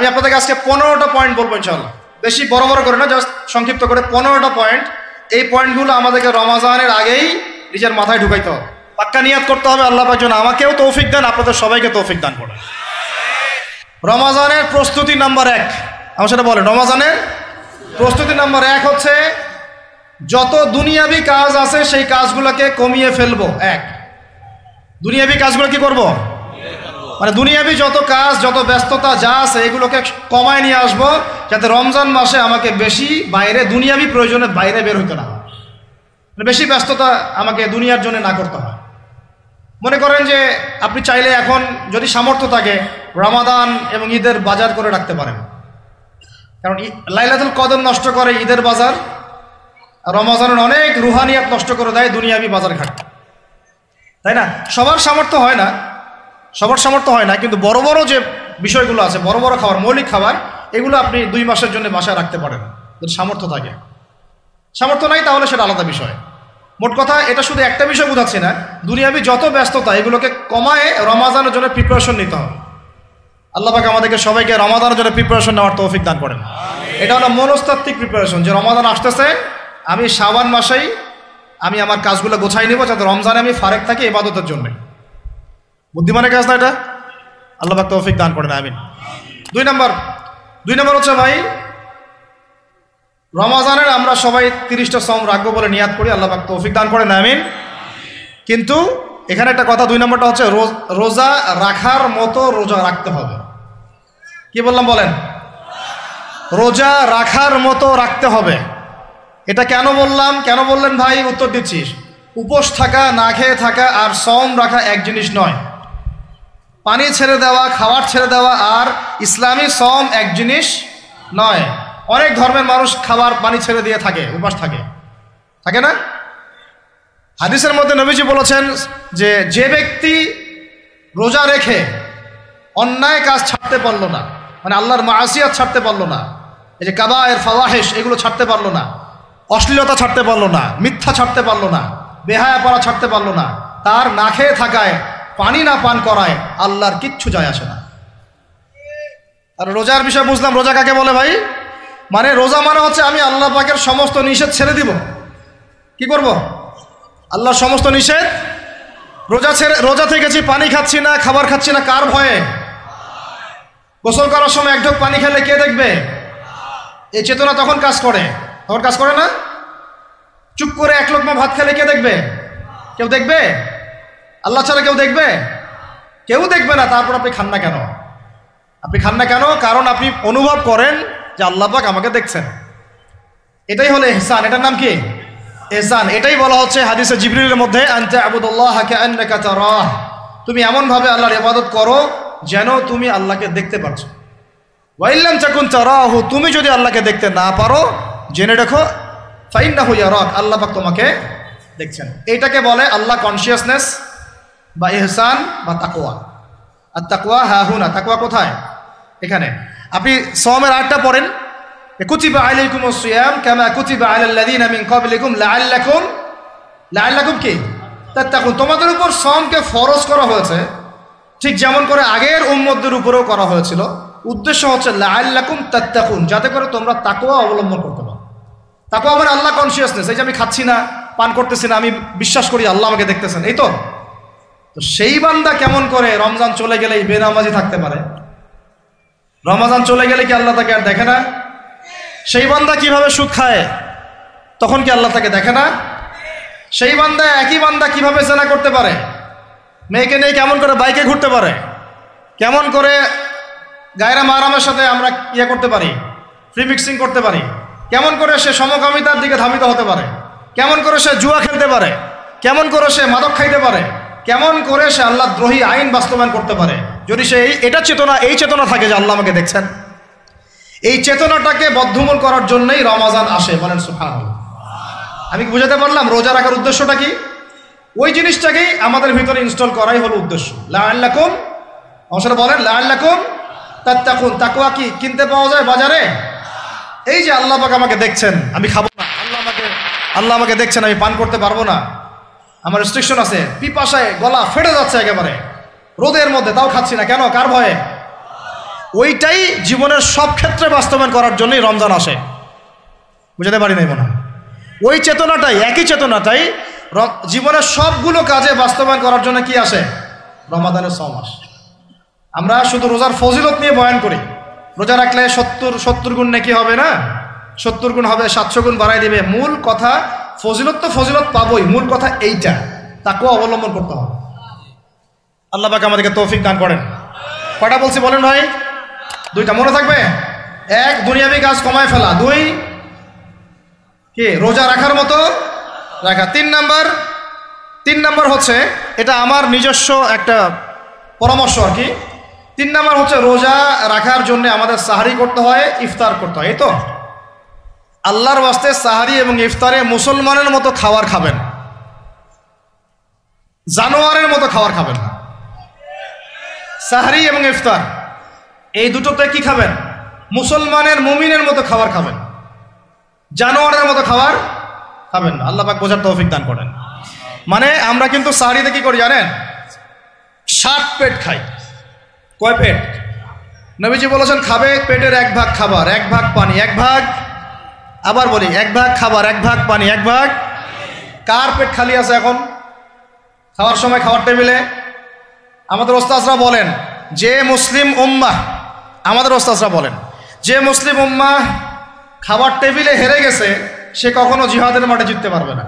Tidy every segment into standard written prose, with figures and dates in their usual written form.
আমি আপনাদেরকে আজকে 15টা পয়েন্ট বলবো ইনশাআল্লাহ, বেশি বড় বড় করে না, জাস্ট সংক্ষিপ্ত করে 15টা পয়েন্ট। এই পয়েন্টগুলো আমাদেরকে রমাজানের আগেই নিজের মাথায় ঢুকাইতে হবে, পাক্কা নিয়াত করতে হবে আল্লাহ পাক যেন আমাকেও তৌফিক দেন, আপনাদের সবাইকে তৌফিক দান করেন। রমাজানের প্রস্তুতি নাম্বার 1, আমার সাথে বলেন, রমাজানের প্রস্তুতি নাম্বার 1 হচ্ছে যত দুনিয়াবি কাজ আছে সেই কাজগুলোকে কমিয়ে ফেলবো। দুনিয়াবি কাজগুলো কি করব, মানে দুনিয়াবি যত কাজ, যত ব্যস্ততা যা আছে এগুলোকে কমায় নিয়ে আসবো, যাতে রমজান মাসে আমাকে বেশি বাইরে দুনিয়াবি প্রয়োজনে বাইরে বের হইতে না হয়, মানে বেশি ব্যস্ততা আমাকে দুনিয়ার জন্য না করতে হয়। মনে করেন যে আপনি চাইলে এখন যদি সামর্থ্য থাকে রমাদান এবং ঈদের বাজার করে রাখতে পারেন, কারণ লাইলাতুল কদর নষ্ট করে ঈদের বাজার, রমজানের অনেক রুহানিয়াত নষ্ট করে দেয় দুনিয়াবি বাজার ঘাট, তাই না? সবার সামর্থ্য হয় না, কিন্তু বড় বড় যে বিষয়গুলো আছে, বড় বড় খাবার, মৌলিক খাবার, এগুলো আপনি 2 মাসের জন্য বাসায় রাখতে পারেন যদি সামর্থ্য থাকে। সামর্থ্য নাই তাহলে সেটা আলাদা বিষয়। মোট কথা এটা শুধু একটা বিষয় বোঝাচ্ছি না, দুনিয়াবি যত ব্যস্ততা এগুলোকে কমায় রমাজানের জন্য প্রিপারেশন নিতে হবে। আল্লাহ পাক আমাদেরকে সবাইকে রমাদানের জন্য প্রিপারেশন নেওয়ার তৌফিক দান করেন। এটা হলো মনস্তাত্ত্বিক প্রিপারেশন, যে রমাদান আসতেছে, আমি শাবান মাসেই আমি আমার কাজগুলো গোছাই নিব যাতে রমজানে আমি ফারেক থাকি ইবাদতের জন্য। বুদ্ধিমানের কাজ না এটা, আল্লাহ পাক তৌফিক দান করেন, আমিন। 2 নম্বর হচ্ছে ভাই, রমাজানের আমরা সবাই 30টা সওম রাখবো বলে নিয়াত করি, আল্লাহ পাক তৌফিক দান করেন, আমিন। কিন্তু এখানে একটা কথা, 2 নম্বরটা হচ্ছে রোজা রাখার মতো রোজা রাখতে হবে। কি বললাম বলেন? রোজা রাখার মতো রাখতে হবে। এটা কেন বললাম, কেন বললেন ভাই? উত্তর দিচ্ছিস। উপোস থাকা, না খেয়ে থাকা আর সওম রাখা এক জিনিস নয়। পানি ছেড়ে দেওয়া, খাবার ছেড়ে দেওয়া আর ইসলামী সওম এক জিনিস নয়। অনেক ধর্মের মানুষ খাবার পানি ছেড়ে দিয়ে থাকে, উপাস থাকে না? হাদিসের মধ্যে নবীজি বলেছেন যে ব্যক্তি রোজা রেখে অন্যায় কাজ ছাড়তে পারলো না, মানে আল্লাহর মাসিয়াত ছাড়তে পারলো না, এই যে কাবায়ের ফাওয়াহিশ এগুলো ছাড়তে পারলো না, অশ্লীলতা ছাড়তে পারলো না, মিথ্যা ছাড়তে পারলো না, বেহায়াপনা ছাড়তে পারলো না, তার না খেয়ে থাকায়, পানি না পান করায় আল্লাহর কিচ্ছু যায় আসে না। আর রোজার বিষয় বুঝলাম, রোজা কাকে বলে ভাই? মানে রোজা মানে হচ্ছে আমি আল্লাহ পাকের সমস্ত নিষেধ ছেড়ে দিব। কি করব? আল্লাহর সমস্ত নিষেধ। রোজা থেকেছি, পানি খাচ্ছি না, খাবার খাচ্ছি না, কার ভয়ে? গোসল করার সময় এক ঢোক পানি খেলে কে দেখবে? এই চেতনা তখন কাজ করে না? চুপ করে 1 লোকমা ভাত খেলে কে দেখবে? কেউ দেখবে? আল্লাহ ছাড়া কেউ দেখবে? কেউ দেখবে না। তারপর আপনি খান না কেন? কারণ আপনি অনুভব করেন যে আল্লাহ পাক আমাকে দেখছেন। এটাই হলো ইহসান। এটার নাম কি? ইহসান। এটাই বলা হচ্ছে হাদিসে জিবরিলের মধ্যে, আনতা আবুদুল্লাহ কাআন্নাকা তারাহ, তুমি এমন ভাবে আল্লাহর ইবাদত করো যেন তুমি আল্লাহকে দেখতে পাচ্ছ। ওয়া ইল্লাম তাকুন তারাহু, তুমি যদি আল্লাহকে দেখতে না পারো জেনে রাখো ফাইন্নাহু ইয়ারাক, আল্লাহ পাক তোমাকে দেখছেন। এটাকে বলে আল্লাহ কনসিয়াসনেস বা ইহসান বা তাকওয়া। আর তাকওয়া হাহুনা, তাকওয়া কোথায়? এখানে। আপনি সওমের আয়াতটা পড়েন, কুতিবা আলাইকুমুস সিয়াম কামা কুতিবা আলাল লাযিনা মিন ক্বাবলিকুম লাআল্লাকুম কি তাত্তাকুন, তোমাদের উপর সওমকে ফরজ করা হয়েছে ঠিক যেমন করে আগের উম্মতদের উপরেও করা হয়েছিল। উদ্দেশ্য হচ্ছে লাআল্লাকুম তাত্তাকুন, যাতে করে তোমরা তাকওয়া অবলম্বন করতে পারো। তাকওয়া মানে আল্লাহ কনসিয়াসনেস, এই যে আমি খাচ্ছি না, পান করতেছি না, আমি বিশ্বাস করি আল্লাহ আমাকে দেখতেছেন, এই তো। সেই বান্দা কেমন করে রমজান চলে গেলেই বেনামাজি থাকতে পারে? রমজান চলে গেলে কি আল্লাহ তাকে আর দেখে না? সেই বান্দা কিভাবে সুদ খায়, তখন কি আল্লাহ তাকে দেখে না? সেই বান্দা, একই বান্দা কিভাবে জেনা করতে পারে? মেয়েকে নিয়ে কেমন করে বাইকে ঘুরতে পারে? কেমন করে গায়রা মাহরামের সাথে আমরা করতে পারি, ফ্রি মিক্সিং করতে পারি? কেমন করে সে সমকামিতার দিকে ধাবিত হতে পারে? কেমন করে সে জুয়া খেলতে পারে? কেমন করে সে মাদক খাইতে পারে? কেমন করে সে আল্লাহ দ্রোহী আইন বাস্তবায়ন করতে পারে? যদি সে এই চেতনা থাকে যে আল্লাহ আমাকে দেখছেন, এই চেতনাটাকে বদ্ধমূল করার জন্যই রমাজান আসে। বলেন সুবহানাল্লাহ। আমি কি বুঝাতে পারলাম রোজা রাখার উদ্দেশ্যটা কি? ওই জিনিসটাকেই আমাদের ভিতরে ইনস্টল করাই হলো উদ্দেশ্য। লাআল্লাকুম, আমার সাথে বলেন লাআল্লাকুম তাত্তাকুন। তাকওয়া কি কিনতে পাওয়া যায় বাজারে? এই যে আল্লাহ পাক আমাকে দেখছেন, আমি খাবো না, আল্লাহ আমাকে দেখছেন, আমি পান করতে পারবো না, আমার রেস্ট্রিকশন আছে, পিপাসায় গলা ফেটে যাচ্ছে একেবারে রোদের মধ্যে, তাও খাচ্ছি না কেন? কার ভয়ে? ওইটাই জীবনের সব ক্ষেত্রে বাস্তবায়ন করার জন্যই রমজান আসে। বুঝতে পারি নাই মনে হয়? ওই চেতনাটাই, একই চেতনাটাই জীবনের সবগুলো কাজে বাস্তবায়ন করার জন্য কি আসে? রমাদানের 6 মাস। আমরা শুধু রোজার ফজিলত নিয়ে বয়ান করি, রোজা রাখলে 70 গুণ নাকি হবে না, 70 গুণ হবে, 700 গুণ বাড়াই দিবে। মূল কথা ফজিলত তো ফজিলত পাবোই, মূল কথা এইটা, তাকেও অবলম্বন করতে হবে। আল্লাহ পাক আমাদেরকে তৌফিক দান করেন। কয়টা বলছি বলেন ভাই? 2টা মনে থাকবে। 1, দুনিয়াবি কাজ কমায় ফেলা। 2, কি রোজা রাখার মতো রাখা। 3 নাম্বার হচ্ছে, এটা আমার নিজস্ব একটা পরামর্শ আর কি। 3 নাম্বার হচ্ছে রোজা রাখার জন্য আমাদের সাহারি করতে হয়, ইফতার করতে হয়। এই তো আল্লাহর ওয়াস্তে সাহারি এবং ইফতারে মুসলমানের মতো খাবার খাবেন, জানোয়ারের মতো খাবার খাবেন না। সাহারি এবং ইফতার এই দুটোতে কি খাবেন? মুসলমানের, মুমিনের মতো খাবার খাবেন, জানোয়ারের মতো খাবার খাবেন না। আল্লাহ পাক বোঝার তৌফিক দান করেন। মানে আমরা কিন্তু সাহারিতে কি করি জানেন? 7 পেট খাই। কয় পেট? নবীজি বলেছেন খাবে পেটের 1 ভাগ খাবার, 1 ভাগ পানি, 1 ভাগ, আবার বলি 1 ভাগ খাবার, 1 ভাগ পানি, 1 ভাগ। কার পেট খালি আছে এখন খাওয়ার সময় খাওয়ার টেবিলে? আমাদের ওস্তাদরা বলেন যে মুসলিম উম্মাহ, আমাদের ওস্তাদরা বলেন যে মুসলিম উম্মাহ খাবার টেবিলে হেরে গেছে, সে কখনো জিহাদের মাঠে জিততে পারবে না।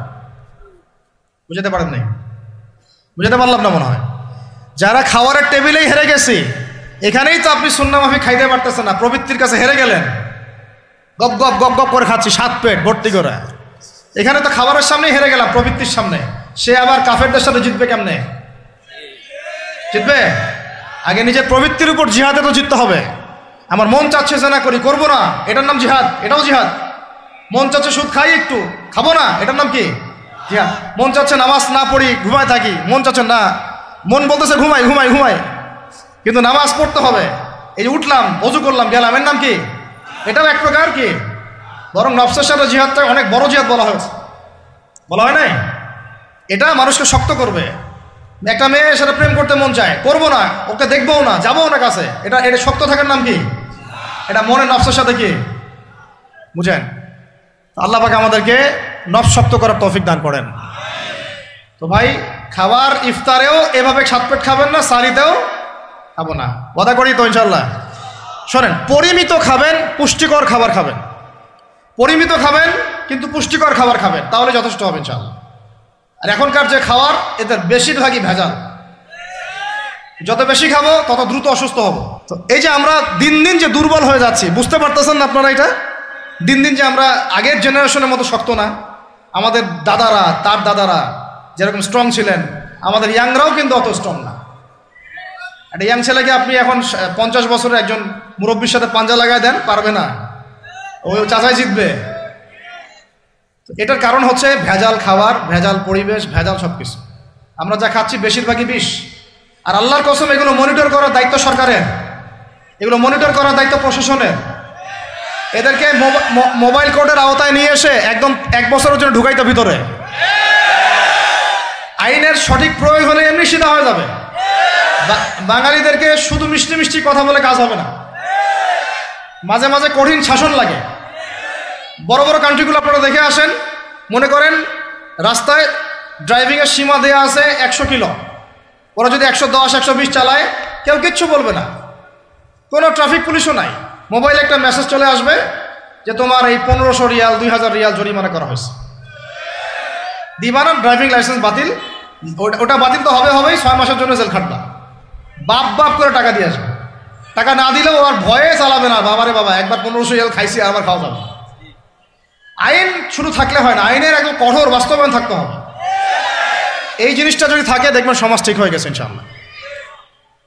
বুঝতে পারেন নাই? বুঝতে পারলাম না মনে হয়। যারা খাবারের টেবিলেই হেরে গেছে, এখানেই তো আপনি সুন্নাহ মাফিক খাইতে পারতেছেন না, প্রবৃত্তির কাছে হেরে গেলেন, গপ গপ গপ গপ করে খাচ্ছি 7 পেট ভর্তি করে। এখানে তো খাবারের সামনেই হেরে গেলাম, প্রবৃত্তির সামনে। সে আবার কাফেরদের সাথে জিতবে কেমনে? জিতবে আগে নিজের প্রবৃত্তির উপর জিহাদে তো জিততে হবে। আমার মন চাচ্ছে যে না করি, করবো না, এটার নাম জিহাদ, এটাও জিহাদ। মন চাচ্ছে সুদ খাই একটু, খাবো না, এটার নাম কি? জিহাদ। মন চাচ্ছে নামাজ না পড়ি, ঘুমায় থাকি, মন চাচ্ছে না, মন বলতেছে ঘুমাই ঘুমাই ঘুমাই, কিন্তু নামাজ পড়তে হবে। এই যে উঠলাম, ওযু করলাম, গেলাম, এর নাম কি? এটাও এক প্রকার কি, বরং নফসের সাথে জিহাদটা অনেক বড় জিহাদ বলা হয়েছে, বলা হয় নাই? এটা মানুষকে শক্ত করবে। একটা মেয়ে সাথে প্রেম করতে মন চায়, করবো না, ওকে দেখবো না, যাবো না কাছে, এটা শক্ত থাকার নাম কি? এটা মনে নফসের সাথে কি বুঝেন? আল্লাহ পাক আমাদেরকে নফস শক্ত করার তৌফিক দান করেন। তো ভাই, খাবার ইফতারেও এভাবে 7 পেট খাবেন না, সারিতেও খাবো না, ওয়াদা করি তো ইনশাল্লাহ। শোনেন, পরিমিত খাবেন, পুষ্টিকর খাবার খাবেন, পরিমিত খাবেন কিন্তু পুষ্টিকর খাবার খাবেন, তাহলে যথেষ্ট হবে ইনশাল্লাহ। আর এখনকার যে খাবার, এদের বেশিরভাগই ভেজাল। যত বেশি খাবো তত দ্রুত অসুস্থ হব। তো এই যে আমরা দিন দিন যে দুর্বল হয়ে যাচ্ছি, বুঝতে পারতেছেন না আপনারা? এটা দিন দিন যে আমরা আগের জেনারেশনের মতো শক্ত না। আমাদের দাদারা, তার দাদারা যেরকম স্ট্রং ছিলেন, আমাদের ইয়াংরাও কিন্তু অত স্ট্রং না। একটা ইয়াং ছেলেকে আপনি এখন 50 বছরের একজন মুরব্বীর সাথে পাঞ্জা লাগায় দেন, পারবে না, ওই চাচাই জিতবে। এটার কারণ হচ্ছে ভেজাল খাবার, ভেজাল পরিবেশ, ভেজাল সব কিছু। আমরা যা খাচ্ছি বেশিরভাগই বিষ। আর আল্লাহর কসম, এগুলো মনিটর করার দায়িত্ব সরকারের, এগুলো মনিটর করার দায়িত্ব প্রশাসনের। এদেরকে মোবাইল কোর্টের আওতায় নিয়ে এসে একদম 1 বছরের জন্য ঢুকাইতে ভিতরে। আইনের সঠিক প্রয়োগ হলে এমনি সিধা হয়ে যাবে। বাঙালিদেরকে শুধু মিষ্টি মিষ্টি কথা বলে কাজ হবে না, মাঝে মাঝে কঠিন শাসন লাগে। বড় বড় কান্ট্রিগুলো আপনারা দেখে আসেন, মনে করেন রাস্তায় ড্রাইভিংয়ের সীমা দেওয়া আছে 100 কিলো, ওরা যদি 110, 120 চালায়, কেউ কিচ্ছু বলবে না, কোনো ট্রাফিক পুলিশও নাই। মোবাইলে একটা মেসেজ চলে আসবে যে তোমার এই 1500 রিয়াল, 2000 রিয়াল জরিমানা করা হয়েছে। দিবানা ড্রাইভিং লাইসেন্স বাতিল, ওটা বাতিল তো হবেই, 6 মাসের জন্য জেল খাটবা। বাপ বাপ করে টাকা দিয়ে আসবে, টাকা না দিলেও আর ভয়ে চালাবে না, বাবারে বাবা একবার 1500 রিয়াল খাইছি, আবার খাওয়া যাবে। আইন শুধু থাকলে হয় না, আইনের একদম কঠোর বাস্তবায়ন থাকতে হবে। এই জিনিসটা যদি থাকে, দেখবেন সমাজ ঠিক হয়ে গেছে ইনশাআল্লাহ।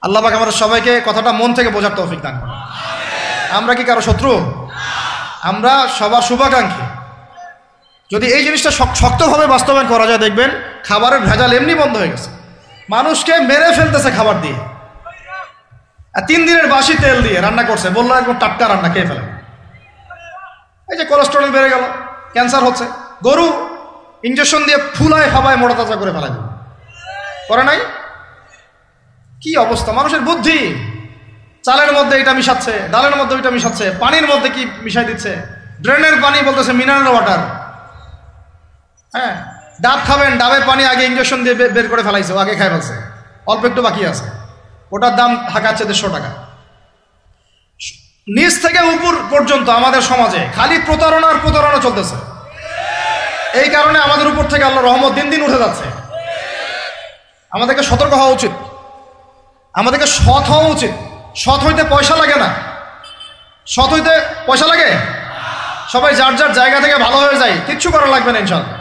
আল্লাহ পাক আমাদের সবাইকে কথাটা মন থেকে বোঝার তৌফিক দান করেন। আমরা কি কারো শত্রু? আমরা সবার শুভাকাঙ্ক্ষী। যদি এই জিনিসটা শক্তভাবে বাস্তবায়ন করা যায়, দেখবেন খাবারের ভেজাল এমনি বন্ধ হয়ে গেছে। মানুষকে মেরে ফেলতেছে খাবার দিয়ে, 3 দিনের বাসি তেল দিয়ে রান্না করছে, বললো একদম টাটকা রান্না, খেয়ে ফেলে। এই যে কোলেস্টেরল বেড়ে গেল, ক্যান্সার হচ্ছে। গরু ইঞ্জেকশন দিয়ে ফুলায় ফাবায় মোটা তাজা করে ফেলা যায়, করে নাই? কি অবস্থা মানুষের বুদ্ধি! চালের মধ্যে এটা মিশাচ্ছে, ডালের মধ্যে ওইটা মিশাচ্ছে, পানির মধ্যে কি মিশাই দিচ্ছে, ড্রেনের পানি বলতেছে মিনারেল ওয়াটার। হ্যাঁ, ডাব খাবেন, ডাবের পানি আগে ইঞ্জেকশন দিয়ে বের করে ফেলাইছে, আগে খাই ফেলছে, অল্প একটু বাকি আছে, ওটার দাম হাঁকাচ্ছে 150 টাকা। নিচ থেকে উপর পর্যন্ত আমাদের সমাজে খালি প্রতারণার প্রতারণা চলতেছে। এই কারণে আমাদের উপর থেকে আল্লাহর রহমত দিন দিন উঠে যাচ্ছে। আমাদেরকে সতর্ক হওয়া উচিত, আমাদেরকে সৎ হওয়া উচিত। সৎ হইতে পয়সা লাগে না, সৎ হইতে পয়সা লাগে। সবাই যার যার জায়গা থেকে ভালো হয়ে যায়, কিচ্ছু করা লাগবে না ইনশাআল্লাহ।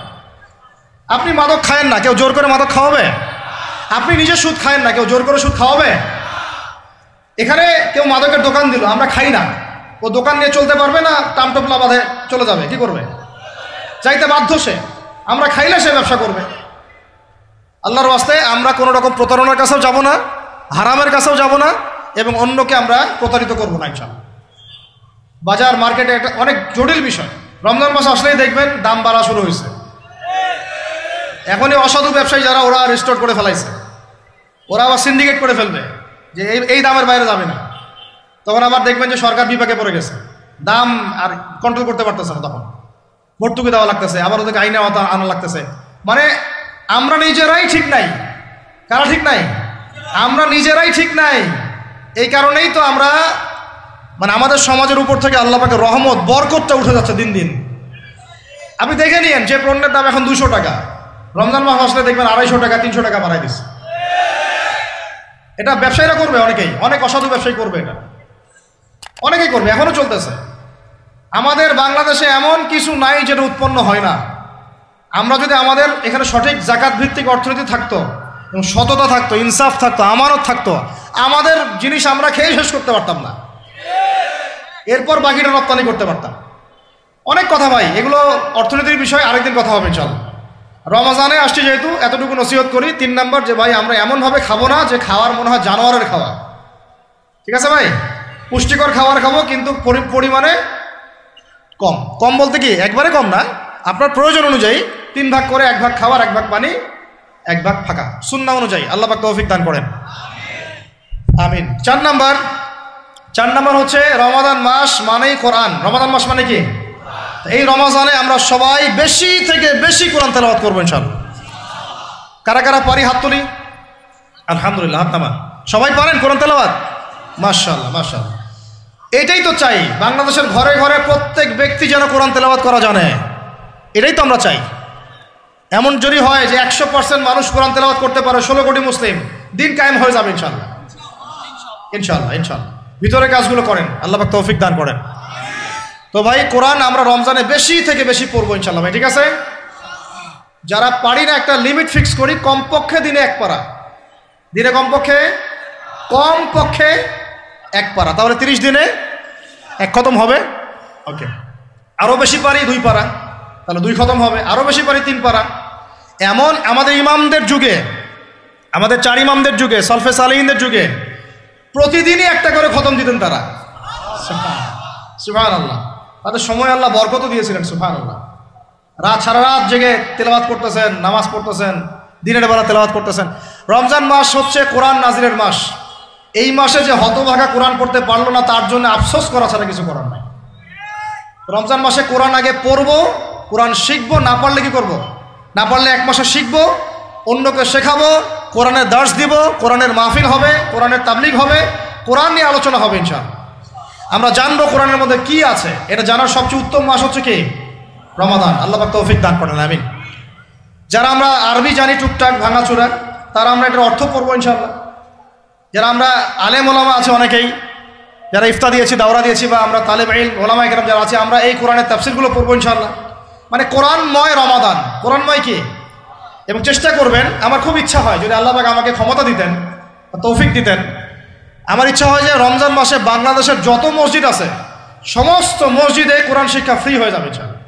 আপনি মাদক খায়েন না, কেউ জোর করে মাদক খাওয়াবে? আপনি নিজে সুদ খায়েন না, কেউ জোর করে সুদ খাওয়াবে? এখানে কেউ মাদকের দোকান দিল, আমরা খাই না, ও দোকান নিয়ে চলতে পারবে না? টামটোপলা বাঁধে চলে যাবে, কি করবে? চাইতে বাধ্য সে, আমরা খাইলে সে ব্যবসা করবে। আল্লাহর ওয়াস্তে আমরা কোনো রকম প্রতারণার কাছেও যাব না, হারামের কাছেও যাব না, এবং অন্যকে আমরা প্রতারিত করবো না ইনশাআল্লাহ। বাজার মার্কেটে একটা অনেক জটিল বিষয়। রমজান মাস আসলেই দেখবেন দাম বাড়া শুরু হয়েছে। এখনই অসাধু ব্যবসায়ী যারা, ওরা রিস্টোর করে ফেলাইছে, ওরা আবার সিন্ডিকেট করে ফেলবে যে এই দামের বাইরে যাবে না। তখন আবার দেখবেন যে সরকার বিপাকে পড়ে গেছে, দাম আর কন্ট্রোল করতে পারতেছে না, তখন ভর্তুকি দেওয়া লাগতেছে, আবার ওদেরকে আইনে আনা লাগতেছে। মানে আমরা নিজেরাই ঠিক নাই। কারা ঠিক নাই? আমরা নিজেরাই ঠিক নাই। এই কারণেই তো আমরা মানে আমাদের সমাজের উপর থেকে আল্লাহ পাকের রহমত বরকতটা উঠে যাচ্ছে দিন দিন। আপনি দেখে নিয়েন, যে পণ্যের দাম এখন 200 টাকা, রমজান মাস আসলে দেখবেন 250 টাকা 300 টাকা বাড়াই দিচ্ছে। এটা ব্যবসায়ীরা করবে, অনেকেই, অনেক অসাধু ব্যবসায়ী করবে, এটা অনেকেই করবে, এখনো চলতেছে। আমাদের বাংলাদেশে এমন কিছু নাই যেটা উৎপন্ন হয় না। আমরা যদি আমাদের এখানে সঠিক জাকাত ভিত্তিক অর্থনীতি থাকতো, এবং সততা থাকতো, ইনসাফ থাকতো, আমানত থাকতো, আমাদের জিনিস আমরা খেয়ে শেষ করতে পারতাম না, এরপর বাকিটা রপ্তানি করতে পারতাম। অনেক কথা ভাই, এগুলো অর্থনীতির বিষয়, আরেকদিন কথা হবে ইনশাআল্লাহ। রমজানে আসছি যেহেতু, এতটুকু নসিহত করি। 3 নাম্বার, যে ভাই আমরা এমনভাবে খাবো না যে খাওয়ার মনে হয় জানোয়ারের খাওয়া। ঠিক আছে ভাই, পুষ্টিকর খাবার খাবো, কিন্তু পরিমাণে কম। কম বলতে কি একবারে কম না, আপনার প্রয়োজন অনুযায়ী 3 ভাগ করে, 1 ভাগ খাবার, 1 ভাগ পানি, 1 ভাগ ফাঁকা, সুন্নাহ অনুযায়ী। আল্লাহ পাক তৌফিক দান করেন, আমিন। 4 নাম্বার হচ্ছে রমাদান মাস মানেই কোরআন। রমাদান মাস মানে কি? এই রমজানে আমরা সবাই বেশি থেকে বেশি কোরআন তেলাওয়াত করবো ইনশাআল্লাহ। কারা কারা পারি হাত তুলি, আলহামদুলিল্লাহ, হাত নামান। সবাই পারেন কোরআন তেলাওয়াত? মাশাআল্লাহ মাশাআল্লাহ। এটাই তো চাই, বাংলাদেশের ঘরে ঘরে প্রত্যেক ব্যক্তি যেন কোরআন তেলাওয়াত করা জানে, এটাই তো আমরা চাই। এমন যদি হয় যে 100% মানুষ কোরআন তেলাওয়াত করতে পারে, 16 কোটি মুসলিম, দিন কায়েম হয়ে যাবে ইনশাআল্লাহ ইনশাআল্লাহ ইনশাআল্লাহ। ভিতরে কাজগুলো করেন, আল্লাহ পাক তৌফিক দান করেন। তো ভাই, কোরআন আমরা রমজানে বেশি থেকে বেশি পড়বো ইনশাআল্লাহ ভাই, ঠিক আছে? যারা পারি না, একটা লিমিট ফিক্স করি, কমপক্ষে দিনে 1 পারা, দিনে কমপক্ষে 1 পারা, তাহলে 30 দিনে 1 খতম হবে। ওকে, আরও বেশি পারি 2 পারা, তাহলে 2 খতম হবে। আরও বেশি পারি 3 পারা। এমন আমাদের ইমামদের যুগে, আমাদের 4 ইমামদের যুগে, সলফে সালেহিনদের যুগে প্রতিদিনই 1টা করে খতম দিতেন তারা। সুবহানাল্লাহ, তাদের সময় আল্লাহ বরকত দিয়েছিলেন। সুবহানাল্লাহ, সারা রাত জেগে তেলাওয়াত করতেছেন, নামাজ পড়তেছেন, দিনের বেলা তেলাওয়াত করতেছেন। রমজান মাস হচ্ছে কোরআন নাজিলের মাস। এই মাসে যে হতভাগা কোরআন পড়তে পারলো না, তার জন্য আফসোস করা ছাড়া কিছু করার নাই। রমজান মাসে কোরআন আগে পড়বো, কোরআন শিখবো, না পারলে কি করব? না পারলে 1 মাসে শিখবো, অন্যকে শেখাবো, কোরআনের দার্স দিব, কোরআনের মাহফিল হবে, কোরআনের তাবলীগ হবে, কোরআন নিয়ে আলোচনা হবে ইনশাআল্লাহ। আমরা জানবো কোরআনের মধ্যে কি আছে। এটা জানার সবচেয়ে উত্তম মাস হচ্ছে কি? রমাদান। আল্লাহ পাক তৌফিক দান করেন, আমিন। যারা আমরা আরবি জানি টুকটাক ভাঙাচোরা, তারা আমরা এটার অর্থ পড়বো ইনশাআল্লাহ। যারা আমরা আলেম ওলামা আছে অনেকেই, যারা ইফতা দিয়েছি, দাওরা দিয়েছি, বা আমরা তালেব ইলম ওলামা ইকরাম যারা আছে, আমরা এই কোরআনের তাফসিরগুলো পড়বো ইনশাআল্লাহ। মানে কোরআনময় রমাদান, কোরআনময় কি? এবং চেষ্টা করবেন, আমার খুব ইচ্ছা হয় যদি আল্লাহ পাক আমাকে ক্ষমতা দিতেন, তৌফিক দিতেন, আমার ইচ্ছা হয় যে রমজান মাসে বাংলাদেশের যত মসজিদ আছে সমস্ত মসজিদে কোরআন শিক্ষা ফ্রি হয়ে যাবে ইনশাআল্লাহ।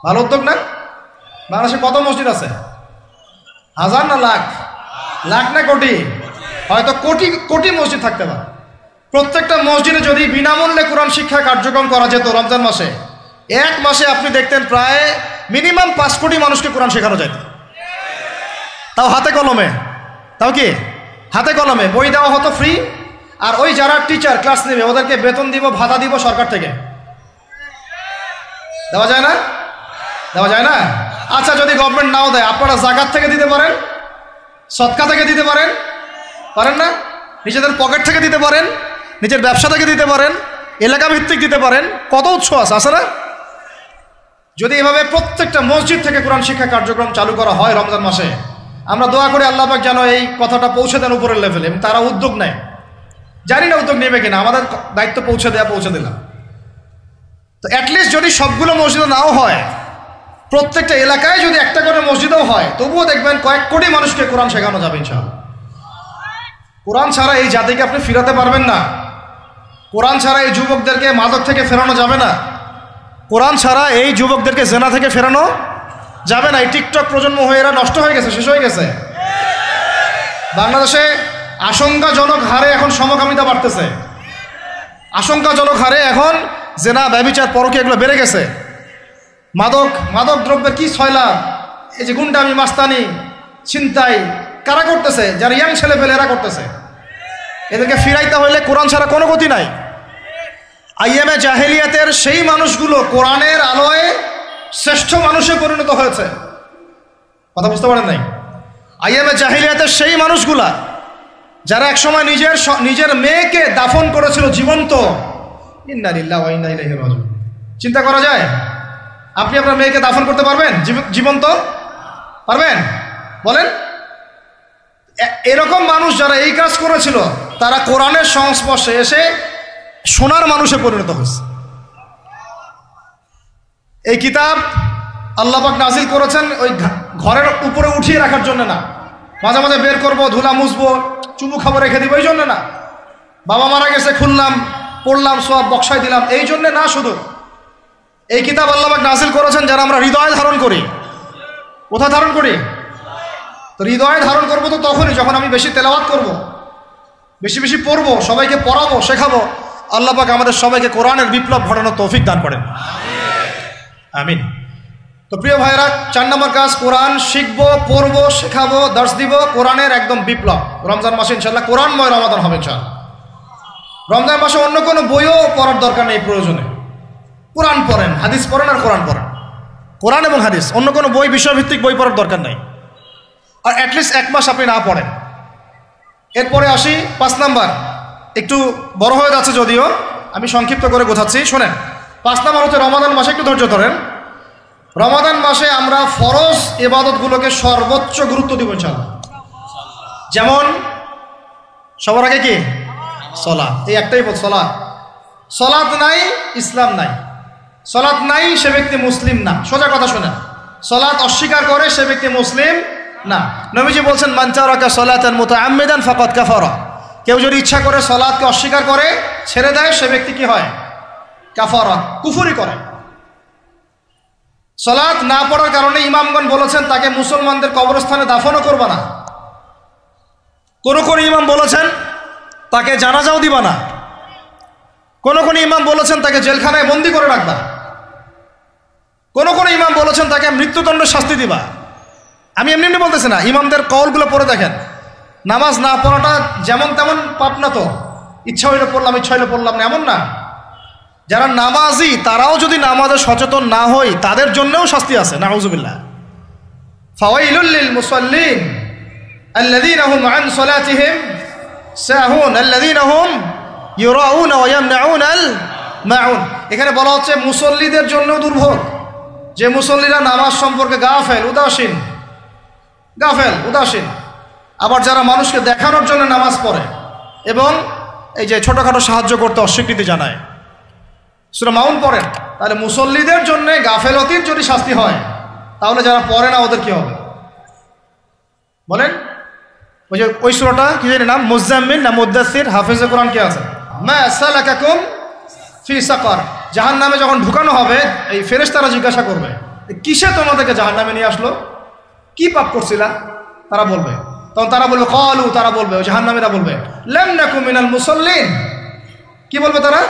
ভালো উদ্যোগ না? বাংলাদেশে কত মসজিদ আছে? 1000 না লাখ? লাখ না কোটি? হয়তো কোটি কোটি মসজিদ থাকতে পারে। প্রত্যেকটা মসজিদে যদি বিনামূল্যে কোরআন শিক্ষা কার্যক্রম করা যেত রমজান মাসে, 1 মাসে আপনি দেখতেন প্রায় মিনিমাম 5 কোটি মানুষকে কোরআন শেখানো যেত। তাও হাতে কলমে, তাও কি হাতে কলমে, বই দেওয়া হতো ফ্রি, আর ওই যারা টিচার ক্লাস নেবে ওদেরকে বেতন দিব, ভাতা দিব সরকার থেকে। দেওয়া যায় না? দেওয়া যায় না? আচ্ছা, যদি গভর্নমেন্ট নাও দেয়, আপনারা জাকাত থেকে দিতে পারেন, সদকা থেকে দিতে পারেন, পারেন না? নিজেদের পকেট থেকে দিতে পারেন, নিজের ব্যবসা থেকে দিতে পারেন, এলাকা ভিত্তিক দিতে পারেন, কত উৎস আছে না? যদি এভাবে প্রত্যেকটা মসজিদ থেকে কোরআন শিক্ষা কার্যক্রম চালু করা হয় রমজান মাসে, আমরা দোয়া করি আল্লাহ পাক যেন এই কথাটা পৌঁছে দেন উপরের লেভেলে, এবং তারা উদ্যোগ নেয়। জানি না উদ্যোগ নেবে কিনা, আমাদের দায়িত্ব পৌঁছে দিলাম। তো অ্যাটলিস্ট যদি সবগুলো মসজিদও নাও হয়, প্রত্যেকটা এলাকায় যদি একটা করে মসজিদও হয়, তবুও দেখবেন কয়েক কোটি মানুষকে কোরআন শেখানো যাবে ইনশাআল্লাহ। কোরআন ছাড়া এই জাতিকে আপনি ফিরাতে পারবেন না। কোরআন ছাড়া এই যুবকদেরকে মাদক থেকে ফেরানো যাবে না। কোরআন ছাড়া এই যুবকদেরকে জেনা থেকে ফেরানো যাবে না। এই টিকটক প্রজন্ম হয়ে এরা নষ্ট হয়ে গেছে, শেষ হয়ে গেছে। বাংলাদেশে আশঙ্কাজনক হারে এখন সমকামিতা বাড়তেছে, আশঙ্কাজনক হারে এখন জেনা, ব্যভিচার, পরকী এগুলো বেড়ে গেছে। মাদক দ্রব্যের কি ছয়লাভ, এই যে গুন্ডামি, মাস্তানি, ছিনতাই কারা করতেছে? যারা ইয়াং ছেলে পেলে এরা করতেছে। এদেরকে ফিরাইতে হইলে কোরআন ছাড়া কোনো গতি নাই। আইয়ামে জাহেলিয়াতের সেই মানুষগুলো কোরআনের আলোয় শ্রেষ্ঠ মানুষে পরিণত হয়েছে। কথা বুঝতে পারেন নাই? আইয়ামে জাহেলিয়াতের সেই মানুষগুলা যারা একসময় নিজের মেয়েকে দাফন করেছিল জীবন্ত। ইন্না লিল্লাহি ওয়া ইন্না ইলাইহি রাজিউন। চিন্তা করা যায়? আপনি আপনার মেয়েকে দাফন করতে পারবেন জীবন্ত? পারবেন? বলেন। এরকম মানুষ যারা এই কাজ করেছিল তারা কোরআনের সংস্পর্শে এসে সোনার মানুষে পরিণত হয়েছে। এই কিতাব আল্লাহ পাক নাজিল করেছেন ওই ঘরের উপরে উঠিয়ে রাখার জন্য না, মাঝে মাঝে বের করবো, ধুলা মুছবো, চুমু খাবো, রেখে দিব, এই জন্য না। বাবা মারা গেছে, খুললাম, পড়লাম, সব বক্সায় দিলাম, এই জন্য না। শুধু এই কিতাব আল্লাহ পাক নাজিল করেছেন যারা আমরা হৃদয়ে ধারণ করি। কোথায় ধারণ করি? তো হৃদয়ে ধারণ করবো তো তখনই যখন আমি বেশি তেলাওয়াত করব, বেশি বেশি পড়বো, সবাইকে পড়াবো, শেখাবো। আল্লাহ পাক আমাদের সবাইকে কোরআনের বিপ্লব ঘটানোর তৌফিক দান করেন, আমিন। তো প্রিয় ভাইরা, 4 নম্বর কাজ, কোরআন শিখবো, পড়বো, শেখাবো, দর্শ দিব। কোরআনের একদম বিপ্লব। রমজান মাসে ইনশাল্লাহ কোরআনময় রমাদান হবে ইনশাল্লাহ। রমজান মাসে অন্য কোনো বইও পড়ার দরকার নেই প্রয়োজনে। কোরআন পড়েন, হাদিস পড়েন আর কোরআন পড়েন। কোরআন এবং হাদিস, অন্য কোনো বই, বিষয়ভিত্তিক বই পড়ার দরকার নেই। আর অ্যাটলিস্ট 1 মাস আপনি না পড়েন। এরপরে আসি 5 নাম্বার, একটু বড় হয়ে যাচ্ছে যদিও, আমি সংক্ষিপ্ত করে গোছাচ্ছি, শোনেন। 5 নাম্বার হচ্ছে রমাদান মাসে, একটু ধৈর্য ধরেন। রমাদান মাসে আমরা ফরজ ইবাদতগুলোকে সর্বোচ্চ গুরুত্ব দিব ইনশাআল্লাহ। যেমন সবার আগে কি? সালাত। এই একটাই বল, সালাত। সালাত নাই, ইসলাম নাই। সালাত নাই, সে ব্যক্তি মুসলিম না। সোজা কথা শোনেন, সালাত অস্বীকার করে সে ব্যক্তি মুসলিম না। নবীজি বলছেন, মান তারাকা সালাতান মুতাআম্মিদান ফাকাদ কাফারা। কেউ যদি ইচ্ছা করে সালাতকে অস্বীকার করে, ছেড়ে দেয়, সে ব্যক্তি কি হয়? কাফারা, কুফরি করে। সালাত না পড়ার কারণে ইমামগণ বলেছেন তাকে মুসলমানদের কবরস্থানে দাফনও করবা না। কোন ইমাম বলেছেন তাকে জানাজাও দিবা না। কোন ইমাম বলেছেন তাকে জেলখানায় বন্দি করে রাখবা। কোন ইমাম বলেছেন তাকে মৃত্যুদণ্ডের শাস্তি দিবা। আমি এমনি বলতেছি না, ইমামদের কওলগুলো পড়ে দেখেন। নামাজ না পড়াটা যেমন তেমন পাপ না তো, ইচ্ছা হইলে পড়লাম, ইচ্ছা হইলে পড়লাম না, এমন না। যারা নামাজি তারাও যদি নামাজে সচেতন না হয়, তাদের জন্যও শাস্তি আছে, নাউযুবিল্লাহ। ফাওয়াইলুল লিল মুসাল্লিন আল্লাযীনা হুম আন সালাতিহিম সাহুন আল্লাযীনা হুম ইউরাউনা ওয়া ইয়ামনাউনাল মাউন। এখানে বলা হচ্ছে মুসল্লিদের জন্য দুর্ভোগ, যে মুসল্লিরা নামাজ সম্পর্কে গাফেল, উদাসীন। আবার যারা মানুষকে দেখানোর জন্য নামাজ পড়ে এবং এই যে ছোটখাটো সাহায্য করতে অস্বীকৃতি জানায়, সূরা মাউন পড়েন, তাহলে মুসল্লিদের জন্য গাফেলতির যদি শাস্তি হয়, তাহলে যারা পড়ে না ওদের কি হবে বলেন? ওই সূরাটা কি জানি নাম, মুজাম্মিল না মুদ্দাসির? হাফেজে কোরআন কে আছে? মা সালাকাকুম ফি সাকার। জাহান্নামে যখন ঢুকানো হবে, এই ফেরেশতারা জিজ্ঞাসা করবে, কিসে তোমাদেরকে জাহান্নামে নিয়ে আসলো? কি পাপ করছিলা? তারা বলবে, তখন তারা বলবে ক্বালু, তারা বলবে, ওই জাহান্নামীরা বলবে, লাম নাকু মিনাল মুসাল্লিন। কি বলবে তারা?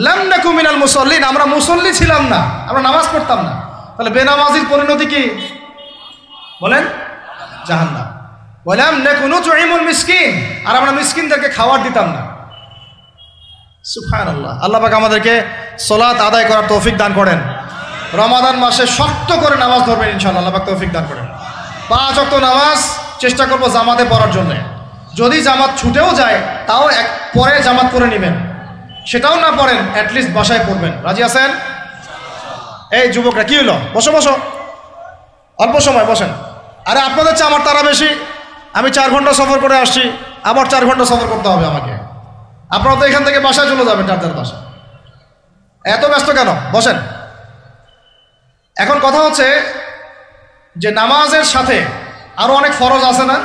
লাম নাকু মিনাল মুসাল্লিন, আমরা মুসল্লি ছিলাম না, আমরা নামাজ পড়তাম না। তাহলে বেনামাজির পরিণতি কি বলেন? জাহান্নাম। ওয়ালাম নাকু নুতঈমুল মিসকিন, আর আমরা মিসকিনদেরকে খাবার দিতাম না। সুবহানাল্লাহ। আল্লাহ পাক আমাদেরকে সালাত আদায় করার তৌফিক দান করেন। রমাদান মাসে শক্ত করে নামাজ ধরবেন ইনশাআল্লাহ, আল্লাহ পাক তৌফিক দান করেন। 5 ওয়াক্ত নামাজ চেষ্টা করব জামাতে পড়ার জন্য। যদি জামাত ছুটেও যায় তাও পরে জামাত করে নেবেন, সেটাও না পড়েন অ্যাটলিস্ট বাসায় পড়বেন। রাজি আছেন? এই যুবকরা কি হলো, বসো বসো, অল্প সময় বসেন। আরে আপনাদের চেয়ে আমার তারা বেশি, আমি 4 ঘন্টা সফর করে আসছি, আবার 4 ঘন্টা সফর করতে হবে আমাকে। আপনারা তো এখান থেকে বাসায় চলে যাবেন, টাটার বাসা। এত ব্যস্ত কেন? বসেন। এখন কথা হচ্ছে যে নামাজের সাথে আরো অনেক ফরজ আছে না?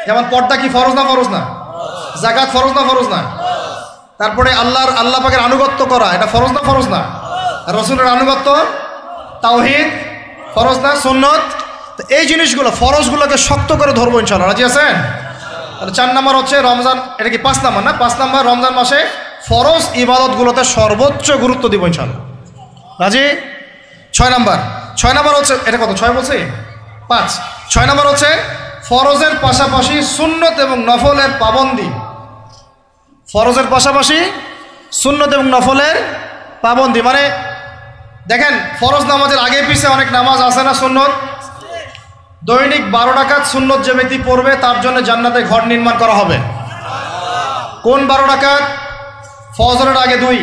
যেমন পর্দা কি ফরজ না? ফরজ না? যাকাত ফরজ না? ফরজ না? তারপরে আল্লাহ পাকের আনুগত্য করা, এটা ফরজ না? ফরজ না? রাসূলের আনুগত্য, তাওহীদ ফরজ না? সুন্নত। তো এই জিনিসগুলো ফরজগুলোকে শক্ত করে ধরবো ইনশাআল্লাহ। রাজি আছেন? তাহলে 4 নাম্বার হচ্ছে রমজান, এটা কি 5 নাম্বার না? 5 নাম্বার রমজান মাসে ফরজ ইবাদতগুলোতে সর্বোচ্চ গুরুত্ব দিব ইনশাআল্লাহ। রাজি? 6 নাম্বার হচ্ছে, এটা কত 6 বলছি? 5। 6 নাম্বার হচ্ছে ফরজের পাশাপাশি সুন্নত এবং নফলের পাবন্দি। ফরজের পাশাপাশি সুন্নত এবং নফলের পাবন্দি মানে দেখেন, ফরজ নামাজের আগে পিছে অনেক নামাজ আছে না সুন্নত? দৈনিক 12 রাকাত সুন্নত যে ব্যক্তি পড়বে তার জন্য জান্নাতে ঘর নির্মাণ করা হবে। কোন 12 রাকাত? ফজরের আগে 2,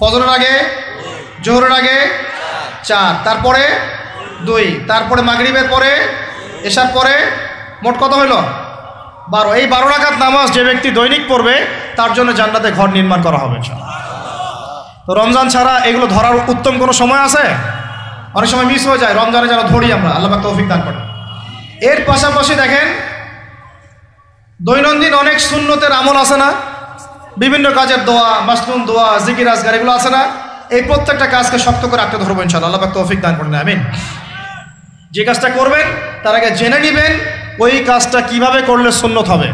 ফজরের আগে, জোহরের আগে 4, তারপরে 2, তারপরে মাগরিবের পরে, এশার পরে, মোট কত হইল? 12। এই 12 রাকাত নামাজ যে ব্যক্তি দৈনিক পড়বে তার জন্য জান্নাতে ঘর নির্মাণ করা হবে ইনশাআল্লাহ। তো রমজান ছাড়া এগুলো ধরার উত্তম কোনো সময় আছে? অনেক সময় মিস হয়ে যায়, রমজানে যেন ধরি আমরা, আল্লাহ পাক তৌফিক দান করেন। এর পাশাপাশি দেখেন দৈনন্দিন অনেক সুন্নতের আমল আছে না? বিভিন্ন কাজের দোয়া, মাসনুন দোয়া, জিকির আজকার, এগুলো আছে না? এই প্রত্যেকটা কাজকে শক্ত করে আঁকড়ে ধরবো ইনশাআল্লাহ, আল্লাহ পাক তৌফিক দান করেন, আমিন। যে কাজটা করবেন তার আগে জেনে নেবেন ওই কাজটা কিভাবে করলে সুন্নত হবে।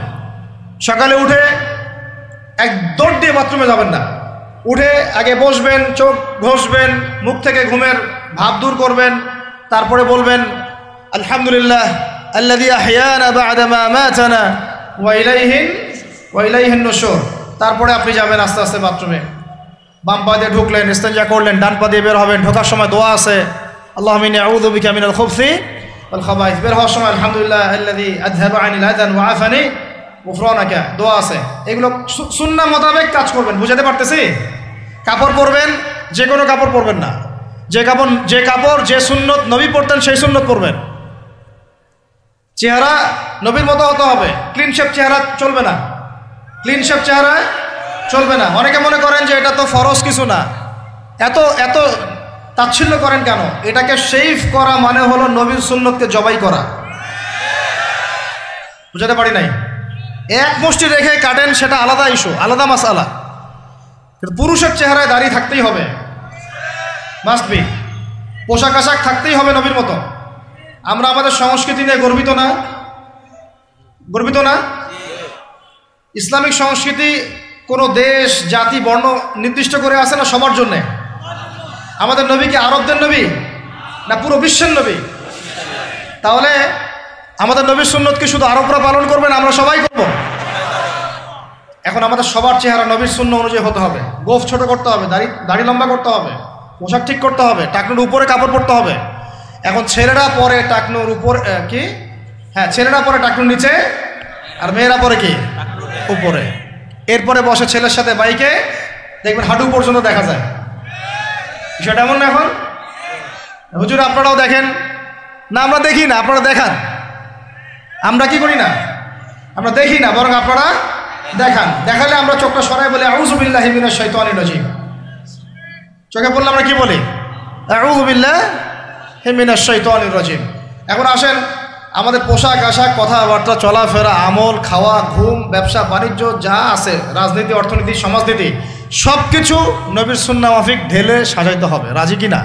সকালে উঠে এক দৌড় দিয়ে বাথরুমে যাবেন না, উঠে আগে বসবেন, চোখ ঘষবেন, মুখ থেকে ঘুমের ভাব দূর করবেন, তারপরে বলবেন আলহামদুলিল্লাহ আল্লাযী আহইয়ানা বা'দা মা আমাতানা ওয়া ইলাইহিন নুশুর। তারপরে আপনি যাবেন আস্তে আস্তে বাথরুমে, বাম পা দিয়ে ঢুকলেন, ইস্তেঞ্জা করলেন, ডান পা দিয়ে বের হবেন। ঢোকার সময় দোয়া আছে, আল্লাহুম্মা ইন্নী আউযু বিকা মিনাল খুবসি ওয়াল খাবাইস। বের হওয়ার সময় আলহামদুলিল্লাহ আল্লাযী আযহাবা আনিল আযান ওয়া আফানি গুফরানাকা, দোয়া আছে। এগুলো সুন্নাহ মোতাবেক কাজ করবেন। বুঝাতে পারতেছি? কাপড় পরবেন, যে কোনো কাপড় পরবেন না। যে কাপড় যে সুন্নত নবী পরতেন সেই সুন্নত পরবেন। চেহারা নবীর মতো হতে হবে, ক্লিন শেপ চেহারা চলবে না, ক্লিন শেপ চেহারা চলবে না। অনেকে মনে করেন যে এটা তো ফরজ কিছু না, এত তাচ্ছিল্য করেন কেন? এটাকে শেভ করা মানে হলো নবীর সুন্নতকে জবাই করা। বুঝাতে পারি নাই? এক মুষ্টি রেখে কাটেন, সেটা আলাদা ইস্যু, আলাদা মাসালা। কিন্তু পুরুষের চেহারায় দাড়ি থাকতেই হবে, মাস্ট বি। পোশাক আশাক থাকতেই হবে নবীর মতো। আমরা আমাদের সংস্কৃতি নিয়ে গর্বিত না? গর্বিত না? ইসলামিক সংস্কৃতি কোনো দেশ, জাতি, বর্ণ নির্দিষ্ট করে আছে না? সবার জন্যে। আমাদের নবী কি আরবদের নবী না পুরো বিশ্বের নবী? তাহলে আমাদের নবীর সুন্নত কি শুধু আরবরা পালন করবেন, আমরা সবাই করব? এখন আমাদের সবার চেহারা নবীর সুন্নাহ অনুযায়ী হতে হবে। গোফ ছোট করতে হবে, দাড়ি লম্বা করতে হবে, পোশাক ঠিক করতে হবে, টাকনুর উপরে কাপড় পরতে হবে। এখন ছেলেরা পরে টাকনুর উপর কি, হ্যাঁ ছেলেরা পরে টাকনুর নিচে, আর মেয়েরা পরে কি উপরে। এরপরে বসে ছেলের সাথে বাইকে, দেখবেন হাঁটু পর্যন্ত দেখা যায়। বিষয়টা এমন না? এখন হুজুর আপনারাও দেখেন না? আমরা দেখি না, আপনারা দেখান। আমরা কি করি না? আমরা দেখি না, বরং আপনারা দেখান। দেখালে আমরা চোখটা সরাই বলি আউযু বিল্লাহি মিনাশ শাইতানির রাজিম। চোখে পড়লে আমরা কি বলি? আউযু বিল্লাহি মিনাশ শাইতানির রাজিম। এখন আসেন, আমাদের পোশাক আশাক, কথাবার্তা, চলাফেরা, আমল, খাওয়া, ঘুম, ব্যবসা বাণিজ্য যা আছে, রাজনীতি, অর্থনীতি, সমাজনীতি, সব কিছু নবীর সুন্নাহ মাফিক ঢেলে সাজাইতে হবে। রাজি কি না?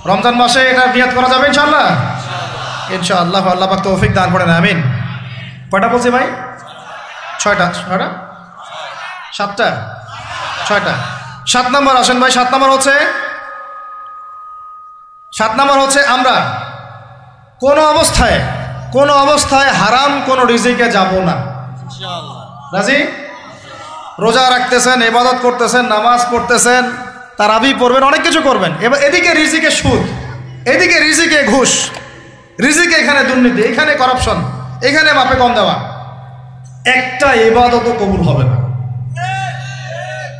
রমজান মাসে এটা নিয়ত করা যাবে ইনশাআল্লাহ? ইনশাআল্লাহ, আল্লাহ পাক তৌফিক দান করেন, আমিন। কয়টা বলছি ভাই? 6টা। 7টা? 6টা। 7 নম্বর আসেন ভাই। 7 নম্বর হচ্ছে আমরা কোনো অবস্থায় হারাম কোনো রিজিকে যাব না। রাজি? রোজা রাখতেছেন, ইবাদত করতেছেন, নামাজ পড়তেছেন, তারাবি পড়বেন, অনেক কিছু করবেন। এবার এদিকে রিজিকে সুদ, এদিকে রিজিকে ঘুষ, রিজিকে এখানে দুর্নীতি, এখানে করাপশন, এখানে মাপে কম দেওয়া, একটা ইবাদতও কবুল হবে না।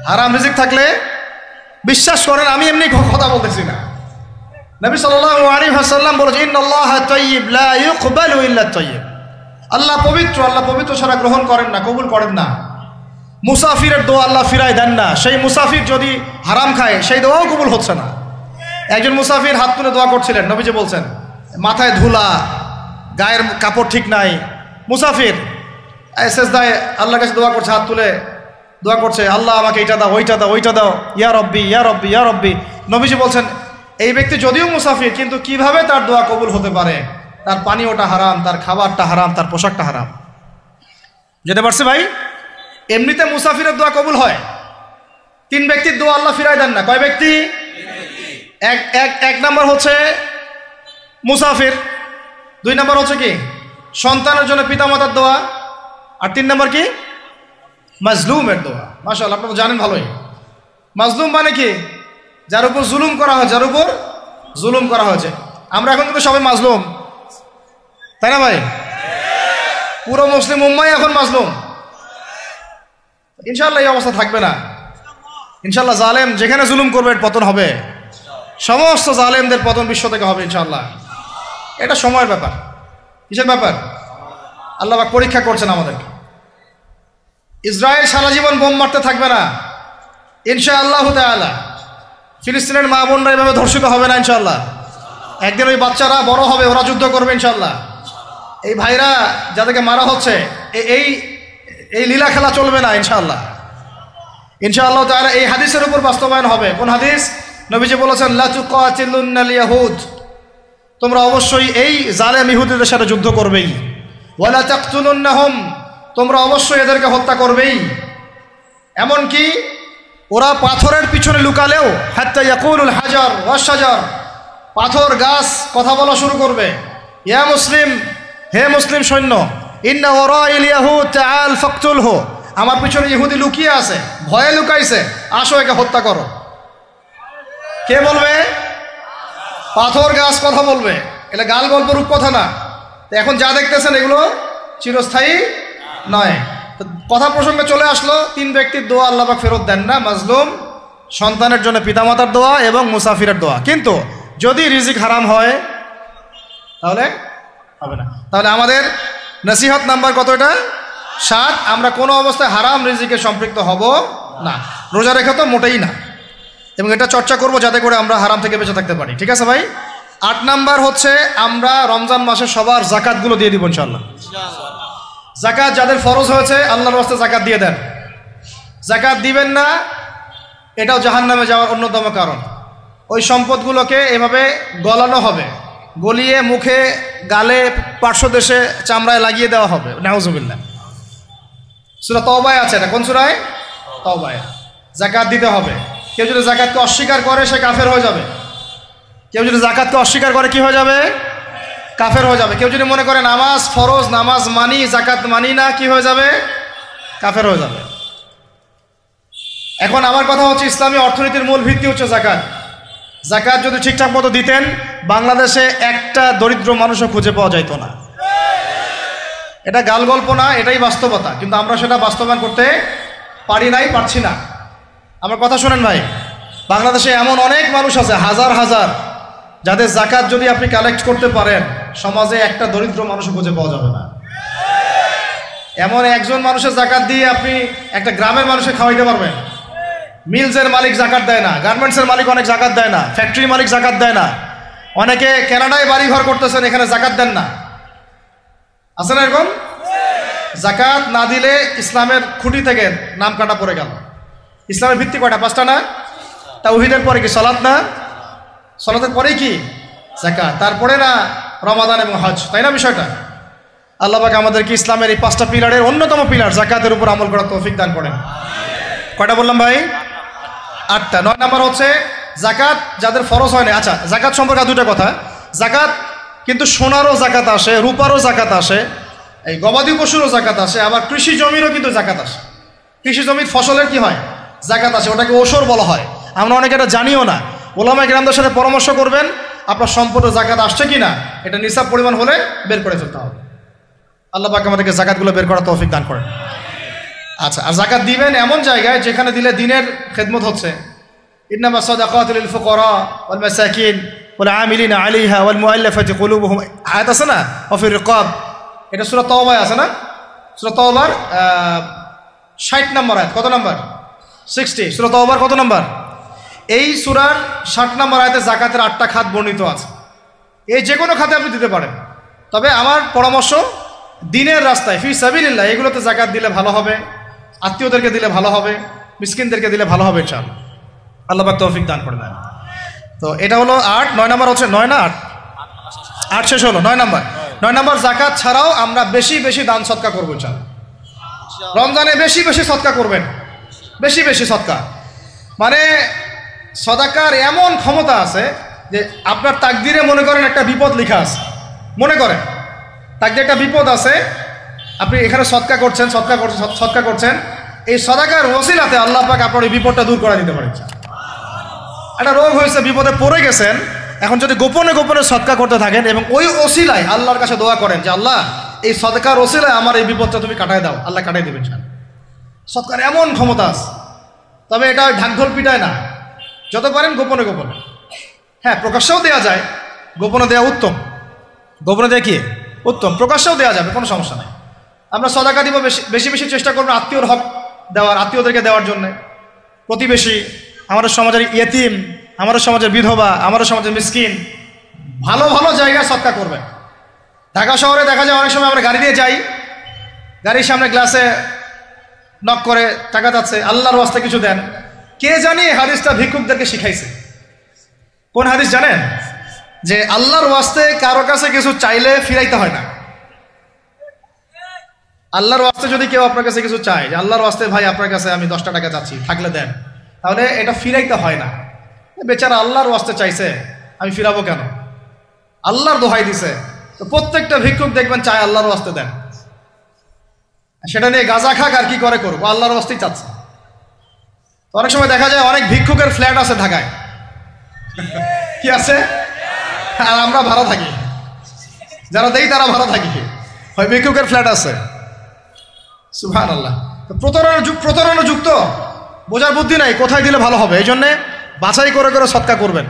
হারাম রিজিক থাকলে বিশ্বাস করেন, আমি এমনি কথা বলতেছি না, নবী সাল্লাল্লাহু আলাইহি ওয়াসাল্লাম বলেছেন ইন্নাল্লাহা তাইয়্যিব লা ইউকবালু ইল্লা তাইয়্যিব, আল্লাহ পবিত্র, আল্লাহ পবিত্র ছাড়া গ্রহণ করেন না, কবুল করেন না। মুসাফিরের দোয়া আল্লাহ ফিরায় দেন না, সেই মুসাফির যদি হারাম খায় সেই দোয়াও কবুল হচ্ছে না। একজন মুসাফির হাত তুলে দোয়া করছিলেন, নবীজি বলছেন মাথায় ধুলা, গায়ের কাপড় ঠিক নাই, মুসাফির সেজদায় আল্লাহর কাছে দোয়া করছে, হাত তুলে দোয়া করছে, আল্লাহ আমাকে এইটা দাও, ওইটা দাও, ওইটা দাও, ইয়া রব্বি ইয়া রব্বি ইয়া রব্বি। নবীজি বলছেন এই ব্যক্তি যদিও মুসাফির, কিন্তু কিভাবে তার দোয়া কবুল হতে পারে? তার পানীয়টা হারাম, তার খাবারটা হারাম, তার পোশাকটা হারাম। যেতে পারছে ভাই? এমনিতে মুসাফিরের দোয়া কবুল হয়, তিন ব্যক্তির দোয়া আল্লাহ ফিরায় দেন না। কয় ব্যক্তি? এক নাম্বার হচ্ছে মুসাফির, দুই নাম্বার হচ্ছে কি সন্তানের জন্য পিতামাতার দোয়া, আর তিন নাম্বার কি মাজলুমের দোয়া। মাশাআল্লাহ, আপনারা জানেন ভালোই। মাজলুম মানে কি? যার উপর জুলুম করা হয়, যার উপর জুলুম করা হয়েছে। আমরা এখন কিন্তু সবাই মাজলুম, তাই না ভাই? পুরো মুসলিম উম্মাই এখন মাজলুম। ইনশাআল্লাহ এই অবস্থা থাকবে না। ইনশাআল্লাহ জালেম যেখানে জুলুম করবে পতন হবে, সমস্ত জালেমদের পতন বিশ্ব থেকে হবে ইনশাআল্লাহ। এটা সময়ের ব্যাপার। কিসের ব্যাপার? আল্লাহ পাক পরীক্ষা করছেন আমাদেরকে। ইসরায়েল সারা জীবন বোম মারতে থাকবে না ইনশাআল্লাহ তাআলা। ফিলিস্তিনের মা বোনরা এভাবে ধর্ষিত হবে না ইনশাআল্লাহ। একদিন ওই বাচ্চারা বড় হবে, ওরা যুদ্ধ করবে ইনশাআল্লাহ। এই ভাইরা যাদেরকে মারা হচ্ছে, এই লীলা খেলা চলবে না ইনশাআল্লাহ। ইনশাআল্লাহ তাআলা এই হাদিসের উপর বাস্তবায়ন হবে। কোন হাদিস? নবীজি বলেছেন লা তুকাতিলুন্নাল ইয়াহুদ, তোমরা অবশ্যই এই জালেম ইহুদিদের সাথে যুদ্ধ করবেই। ওয়ালা তাকতুলুন্নাহুম, তোমরা অবশ্যই এদেরকে হত্যা করবেই। এমনকি ওরা পাথরের পিছনে লুকালেও হাত্তা ইয়াকুলুল হাজার ওয়াশ শাজার, পাথর গাছ কথা বলা শুরু করবে। ইয়া মুসলিম, হে মুসলিম সৈন্য, ইন্না ওয়ারাইল ইয়াহুদ তাআল ফাকতুলহু, আমার পিছনে ইহুদি লুকিয়ে আছে, ভয়ে লুকাইছে, আসো একে হত্যা করো। কে বলবে? পাথর গাছ কথা বলবে। এটা গাল গল্প রূপ কথা না। এখন যা দেখতেছেন এগুলো চিরস্থায়ী নয়। কথা প্রসঙ্গে চলে আসলো, তিন ব্যক্তির দোয়া আল্লাহ পাক ফেরত দেন না, মাজলুম, সন্তানের জন্য পিতামাতার দোয়া এবং মুসাফিরের দোয়া। কিন্তু যদি রিজিক হারাম হয় তাহলে হবে না। তাহলে আমাদের নসিহত নাম্বার কত? এটা 7। আমরা কোনো অবস্থায় হারাম রিজিকে সম্পৃক্ত হব না। রোজা রেখে তো মোটেই না, এবং এটা চর্চা করব যাতে করে আমরা হারাম থেকে বেঁচে থাকতে পারি। ঠিক আছে ভাই? 8 নাম্বার হচ্ছে আমরা রমজান মাসে সবার জাকাতগুলো দিয়ে দিব ইনশাআল্লাহ। জাকাত যাদের ফরজ হয়েছে আল্লাহর রাস্তায় জাকাত দিয়ে দেন। জাকাত দিবেন না, এটাও জাহান্নামে যাওয়ার অন্যতম কারণ। ওই সম্পদগুলোকে এভাবে গলানো হবে, গলিয়ে মুখে, গালে, পার্শ্বদেশে, চামড়ায় লাগিয়ে দেওয়া হবে। নাউজুবিল্লাহ। সূরা তাওবায় আছে এটা। কোন সূরায়? তাওবায়। জাকাত দিতে হবে। কেউ যদি জাকাতকে অস্বীকার করে সে কাফের হয়ে যাবে। কেউ যদি জাকাতকে অস্বীকার করে কি হয়ে যাবে? কাফের হয়ে যাবে। কেউ যদি মনে করে নামাজ ফরজ, নামাজ মানি, জাকাত মানি না, কি হয়ে যাবে? কাফের হয়ে যাবে। এখন আমার কথা হচ্ছে, ইসলামী অর্থনীতির মূল ভিত্তি হচ্ছে জাকাত। জাকাত যদি ঠিকঠাক মতো দিতেন, বাংলাদেশে একটা দরিদ্র মানুষও খুঁজে পাওয়া যাইত না। এটা গাল গল্প না, এটাই বাস্তবতা। কিন্তু আমরা সেটা বাস্তবায়ন করতে পারি নাই, পারছি না। আমার কথা শোনেন ভাই, বাংলাদেশে এমন অনেক মানুষ আছে, হাজার হাজার, যাদের জাকাত যদি আপনি কালেক্ট করতে পারেন, সমাজে একটা দরিদ্র মানুষও খুঁজে পাওয়া যাবে না। এমন একজন মানুষের জাকাত দিয়ে আপনি একটা গ্রামের মানুষকে খাওয়াইতে পারবেন। মিলসের মালিক জাকাত দেয় না, গার্মেন্টসের মালিক অনেক জাকাত দেয় না, ফ্যাক্টরির মালিক জাকাত দেয় না, অনেকে কানাডায় বাড়ি ঘর করতেছেন, এখানে জাকাত দেন না। আছে না এরকম? জাকাত না দিলে ইসলামের খুঁটি থেকে নাম কাটা পড়ে গেল। ইসলামের ভিত্তি কয়টা? 5টা না? তাওহীদের পরে কি সালাত না? সালাতের পরেই কি যাকাত, তারপরে না রমাদান এবং হজ, তাই না বিষয়টা? আল্লাহ পাক আমাদেরকে ইসলামের এই 5টা পিলারের অন্যতম পিলার যাকাতের উপর আমল করার তৌফিক দান করেন। কয়টা বললাম ভাই? 8টা। 9 নাম্বার হচ্ছে যাকাত যাদের ফরজ হয় না। আচ্ছা, যাকাত সম্পর্কে 2টা কথা। যাকাত কিন্তু সোনারও যাকাত আসে, রূপারও যাকাত আসে, এই গবাদি পশুরও যাকাত আসে, আবার কৃষি জমিরও কিন্তু যাকাত আসে। কৃষি জমির ফসলের কি হয়? জাকাত আছে, ওটাকে ওসর বলা হয়। আমরা অনেকে এটা জানিও না। ওলামায়ে কেরামদের সাথে পরামর্শ করবেন আপনার সম্পদের জাকাত আসছে কিনা, এটা নিসাব পরিমাণ হলে বের করে ফেলতে হবে। আল্লাহ পাক আমাদেরকে জাকাতগুলো বের করার তৌফিক দান করেন। আচ্ছা, আর জাকাত দিবেন এমন জায়গায় যেখানে দিলে দিনের খেদমত হচ্ছে। ইন্নামা সাদাকাতু লিল ফুকারা ওয়াল মাসাকিন ওয়াল আমিলিনা আলাইহা ওয়াল মুআল্লাফাতি কুলুবুহুম, আয়াত আছে না, ওয়া ফির রিকাব, এটা সূরা তাওবায় আছে না? সূরা তাওবার 60 নম্বর আয়াত। কত নম্বর? 60। সূরা তাওবার কত নম্বর? এই সূরার 60 নম্বর আয়াতে জাকাতের 8টা খাত বর্ণিত আছে। এই যে কোনো খাতে আপনি দিতে পারেন, তবে আমার পরামর্শ দিনের রাস্তায় ফি সাবিলিল্লাহ এগুলোতে জাকাত দিলে ভালো হবে, আত্মীয়দেরকে দিলে ভালো হবে, মিসকিনদেরকে দিলে ভালো হবে ইনশাআল্লাহ। আল্লাহ পাক তৌফিক দান করে দেন। তো এটা হলো 8। 9 নম্বর হচ্ছে 9 না 8? 8 শেষ হলো, 9 নম্বর। 9 নম্বর, জাকাত ছাড়াও আমরা বেশি বেশি দান সদকা করবো ইনশাআল্লাহ। রমজানে বেশি বেশি সদকা করবেন, বেশি বেশি সদকা। মানে সদাকার এমন ক্ষমতা আছে যে আপনার তাকদিরে মনে করেন একটা বিপদ লেখা আছে, মনে করেন তাকদিরে একটা বিপদ আছে, আপনি এখানে সদকা করছেন, এই সদাকার ওসিলাতে আল্লাহ পাক আপনার এই বিপদটা দূর করে দিতে পারেন। একটা রোগ হয়েছে, বিপদে পড়ে গেছেন, এখন যদি গোপনে গোপনে সদকা করতে থাকেন এবং ওই ওসিলায় আল্লাহর কাছে দোয়া করেন যে আল্লাহ এই সদকার ওসিলায় আমার এই বিপদটা তুমি কাটায় দাও, আল্লাহ কাটাই দেবেন। সদকার এমন ক্ষমতা আছে, তবে এটা ঢাকঢোল পিটায় না, যত পারেন গোপনে গোপনে। হ্যাঁ, প্রকাশ্যেও দেওয়া যায়, গোপনে দেওয়া উত্তম। গোপনে দেওয়া কি উত্তম, প্রকাশ্যেও দেওয়া যাবে, কোনো সমস্যা নেই। আমরা সদাকা দিব, বেশি বেশি চেষ্টা করবো আত্মীয়র হক দেওয়ার, আত্মীয়দেরকে দেওয়ার জন্য। প্রতিবেশী, আমাদের সমাজের ইয়েতিম, আমাদের সমাজের বিধবা, আমাদের সমাজের মিসকিন, ভালো ভালো জায়গায় সদকা করবেন। ঢাকা শহরে দেখা যায় অনেক সময় আমরা গাড়ি দিয়ে যাই, গাড়ির সামনে গ্লাসে নক করে টাকা যাচ্ছে, আল্লাহর ওয়াস্তে কিছু দেন। কে জানি হাদিসটা ভিক্ষুকদেরকে শিখাইছে। কোন হাদিস জানেন? যে আল্লাহর ওয়াস্তে কারো কাছে কিছু চাইলে ফিরাইতে হয় না। আল্লাহর ওয়াস্তে যদি কেউ আপনার কাছে কিছু চায়, যে আল্লাহর ওয়াস্তে ভাই আপনার কাছে আমি 10টা টাকা চাচ্ছি, থাকলে দেন, তাহলে এটা ফিরাইতে হয় না। বেচারা আল্লাহর ওয়াস্তে চাইছে, আমি ফিরাবো কেন? আল্লাহর দোহাই দিছে। তো প্রত্যেকটা ভিক্ষুক দেখবেন চায় আল্লাহর ওয়াস্তে দেন। সেটা নিয়ে গাঁজা খাক আর কি করে করবো, আল্লাহর ওয়াস্তেই চাচ্ছে। অনেক সময় দেখা যায় অনেক ভিক্ষুকের ফ্ল্যাট আছে ঢাকায়, কি আছে, আর আমরা ভাড়া থাকি, যারা দেই তারা ভাড়া থাকি, হয় ভিক্ষুকের ফ্ল্যাট আছে। সুবহানাল্লাহ। তো প্রতারণা যুক্ত, বোঝার বুদ্ধি নাই কোথায় দিলে ভালো হবে। এই জন্যে বাছাই করে করে সদকা করবেন,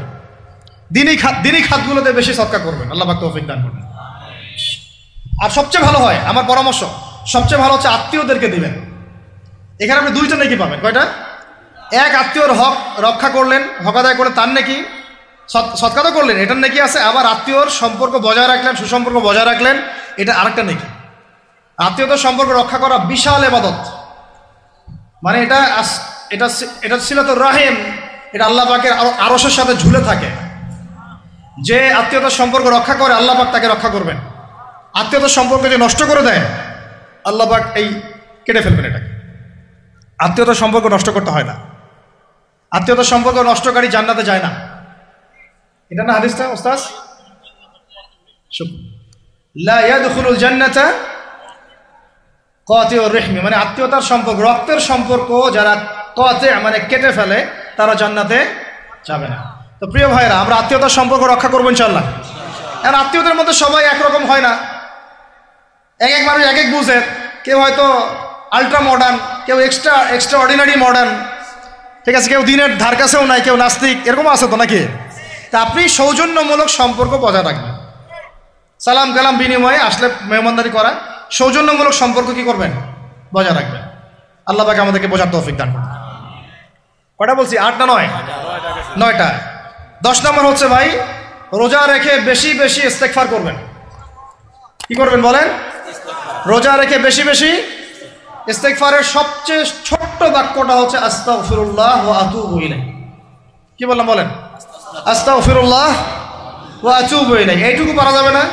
দিনই খাতগুলোতে বেশি সদকা করবেন। আল্লাহ পাক তৌফিক দান করবেন। আর সবচেয়ে ভালো হয়, আমার পরামর্শ, সবচেয়ে ভালো হচ্ছে আত্মীয়দেরকে দিবেন। এখানে আপনি 2টা নেকি পাবেন। কয়টা? এক, আত্মীয়র হক রক্ষা করলেন, হক আদায় করে তার নেকি, সদকা তো করলেন, এটার নেকি আছে। আবার আত্মীয়র সম্পর্ক বজায় রাখলেন, সুসম্পর্ক বজায় রাখলেন, এটা আরেকটা নেকি। আত্মীয়তার সম্পর্ক রক্ষা করা বিশাল ইবাদত। মানে এটা সিলাতুর রাহিম, এটা আল্লাহ পাকের আরশের সাথে ঝুলে থাকে। যে আত্মীয়তার সম্পর্ক রক্ষা করে আল্লাহ পাক তাকে রক্ষা করবেন। আত্মীয়তার সম্পর্ক যে নষ্ট করে দেয় আল্লাহ পাক এই কেটে ফেলবেন এটাকে। আত্মীয়তার সম্পর্ক নষ্ট করতে হয় না। আত্মীয়তার সম্পর্ক নষ্টকারী জান্নাতে যায় না। এটা না হাদিসটা ওস্তাদ? লা ইয়াদখুলুল জান্নাতা কাতিউর রহমি, মানে আত্মীয়তার সম্পর্ক, রক্তের সম্পর্ক যারা কাতি মানে কেটে ফেলে তারা জান্নাতে যাবে না। তো প্রিয় ভাইরা, আমরা আত্মীয়তার সম্পর্ক রক্ষা করবো ইনশাআল্লাহ। আর আত্মীয়দের মধ্যে সবাই একরকম হয় না, এক এক মানুষ এক এক বুঝে। কেউ হয়তো আলট্রা মডার্ন, কেউ এক্সট্রা অর্ডিনারি মডার্ন, ঠিক আছে, কেউ দিনের ধার কাছেও নাই, কেউ নাস্তিক, এরকম আছে তো নাকি? তা আপনি সৌজন্যমূলক সম্পর্ক বজায় রাখবেন। সালাম কালাম বিনিময়ে আসলে মেহমানদারি করা, সৌজন্যমূলক সম্পর্ক কি করবেন? বজায় রাখবেন। আল্লাহ পাক আমাদেরকে বোঝার তৌফিক দান করুন। কয়টা বলছি? 8 না 9? 9টা। 10 নম্বর হচ্ছে ভাই, রোজা রেখে বেশি বেশি ইস্তেগফার করবেন। কি করবেন বলেন? রোজা রেখে বেশি বেশি ইস্তেগফারের সবচেয়ে ছোট্ট বাক্যটা হচ্ছে আস্তাগফিরুল্লাহ ওয়া আতুবু ইলাইহি। কি বললাম বলেন? আস্তাগফিরুল্লাহ ওয়া আতুবু ইলাইহি। এইটুকু পারা যাবে না?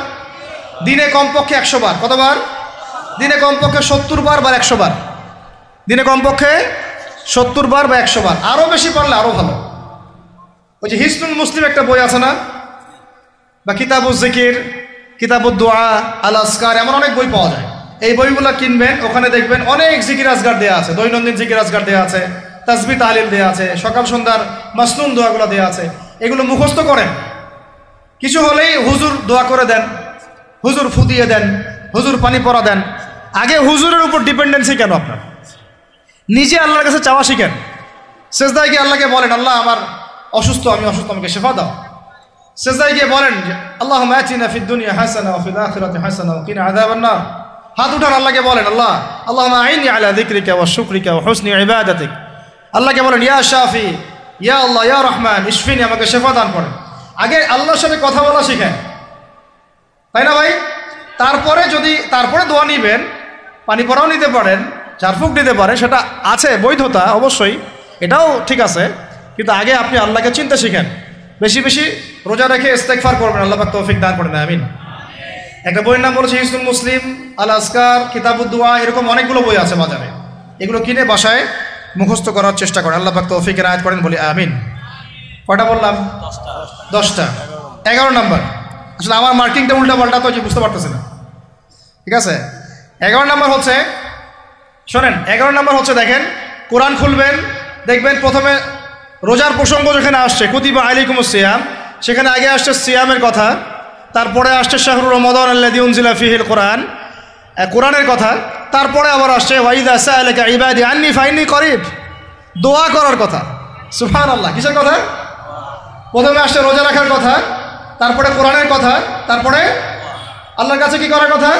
দিনে কমপক্ষে 100 বার। কতবার? দিনে কমপক্ষে 70 বার বা 100 বার। দিনে কমপক্ষে 70 বার বা 100 বার। আরও বেশি পারলে আরও ভালো। ওই যে হিসনুল মুসলিম একটা বই আছে না, বা কিতাবুজ জিকির, কিতাবুদ দোয়া, আল আসকার, এমন অনেক বই পাওয়া যায়। এই বইগুলো কিনবেন, ওখানে দেখবেন অনেক জিকির আজগার দেওয়া আছে, দৈনন্দিন জিকির আজগার দেওয়া আছে, তাসবিহ তাহলিল দেওয়া আছে, সকাল সন্ধ্যার মাসনুন দোয়াগুলো দেওয়া আছে। এগুলো মুখস্থ করেন, কিছু হলেই হুজুর দোয়া করে দেন, হুজুর ফুদিয়ে দেন, হুজুর পানি পরা দেন। আগে হুজুরের উপর ডিপেন্ডেন্সি কেন আপনার? নিজে আল্লাহর কাছে চাওয়া শিখেন। সেজদায় গিয়ে আল্লাহকে বলেন, আল্লাহ আমার অসুস্থ, আমি অসুস্থ, আমাকে শেফা দাও। সেজদায় গিয়ে বলেন যে আল্লাহুম্মা আতিনা ফিদ দুনিয়া হাসানা ওয়া ফিল আখিরাতি হাসানা ওয়া কিনা আযাবান নার। হাত উঠান, আল্লাহকে বলেন আল্লাহ আল্লাহুম্মা আইনি আলা যিকরিকা ওয়া শুকরিকা ওয়া হুসনি ইবাদাতিক। আল্লাহকে বলেন ইয়া শাফি, ইয়া আল্লাহ, ইয়া রহমান ইশফিনি, আমাকে শেফা দান করেন। আগে আল্লাহর সাথে কথা বলা শিখেন, তাই না ভাই? তারপরে দোয়া নিবেন, পানি পরাও নিতে পারেন, ঝাড়ফুঁক দিতে পারেন, সেটা আছে বৈধতা অবশ্যই, এটাও ঠিক আছে। কিন্তু আগে আপনি আল্লাহকে চিনতে শিখেন। বেশি বেশি রোজা রেখে ইস্তেগফার করবেন, আল্লাহ পাক তৌফিক দান করেন, আমিন। একটা বইয়ের নাম বলেছে হিসনুল মুসলিম, আল আসকার, কিতাবুদ দুআ, এরকম অনেকগুলো বই আছে বাজারে। এগুলো কিনে বাসায় মুখস্থ করার চেষ্টা করেন, আল্লাহ পাক তৌফিকের আয়াত করেন, বলি আমিন। কয়টা বললাম? 10টা। 11 নাম্বার, আসলে আমার মার্কিংটা উল্টা পাল্টা তো বুঝতে পারতেছি না, ঠিক আছে? 11 নাম্বার হচ্ছে, শোনেন, 11 নাম্বার হচ্ছে, দেখেন কোরআন খুলবেন, দেখবেন প্রথমে রোজার প্রসঙ্গ যেখানে আসছে কুতিবা আলাইকুমুস সিয়াম, সেখানে আগে আসছে সিয়ামের কথা, তারপরে আসছে শাহরুর রমাদান আল্লাযী উনজিলা ফীহিল কোরআন, কোরআনের কথা, তারপরে আবার আসছে ওয়াইদা সাআলাকা ইবাদি আন্নী ফাইন্নী করিব, দোয়া করার কথা। সুবহানাল্লাহ, কিসের কথা? প্রথমে আসছে রোজা রাখার কথা, তারপরে কোরআনের কথা, তারপরে আল্লাহর কাছে কি করার কথা?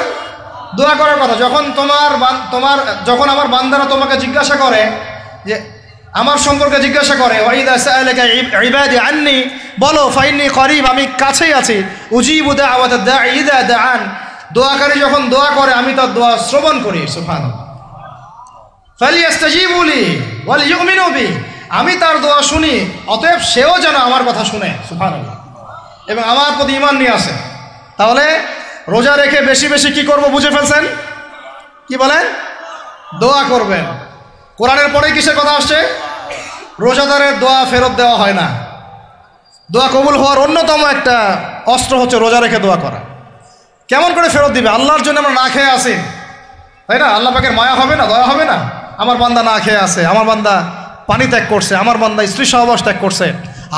দোয়া করার কথা। যখন আমার বান্দারা তোমাকে জিজ্ঞাসা করে, যে আমার সম্পর্কে জিজ্ঞাসা করে, ওয়াইদা সাআলাকা ইবাদি আন্নী, বলো ফাইন্নী করিব, আমি কাছেই আছি, উজিবু দাওয়াতাদ দাঈ ইযা দাআন, দোয়াকারী যখন দোয়া করে আমি তার দোয়া শ্রবণ করি। সুবহানাল্লাহ। ফালিয়াস্তাজিবু লি ওয়াল ইউমিনু বি, আমি তার দোয়া শুনি, অতএব সেও যেন আমার কথা শুনে। সুবহানাল্লাহ। এবং আমার প্রতি ঈমান নিয়ে আসে। তাহলে রোজা রেখে বেশি বেশি কি করব বুঝে ফেলছেন? কি বলেন? দোয়া করবেন। কোরআনের পরে কিসের কথা আসছে? রোজাদারের দোয়া ফেরত দেওয়া হয় না। দোয়া কবুল হওয়ার অন্যতম একটা অস্ত্র হচ্ছে রোজা রেখে দোয়া করা। কেমন করে ফেরত দিবে? আল্লাহর জন্য আমরা না খেয়ে আসি, তাই না? আল্লাহ পাকের মায়া হবে না, দয়া হবে না? আমার বান্দা না খেয়ে আছে, আমার বান্দা পানি ত্যাগ করছে, আমার বান্দা স্ত্রী সহবাস ত্যাগ করছে,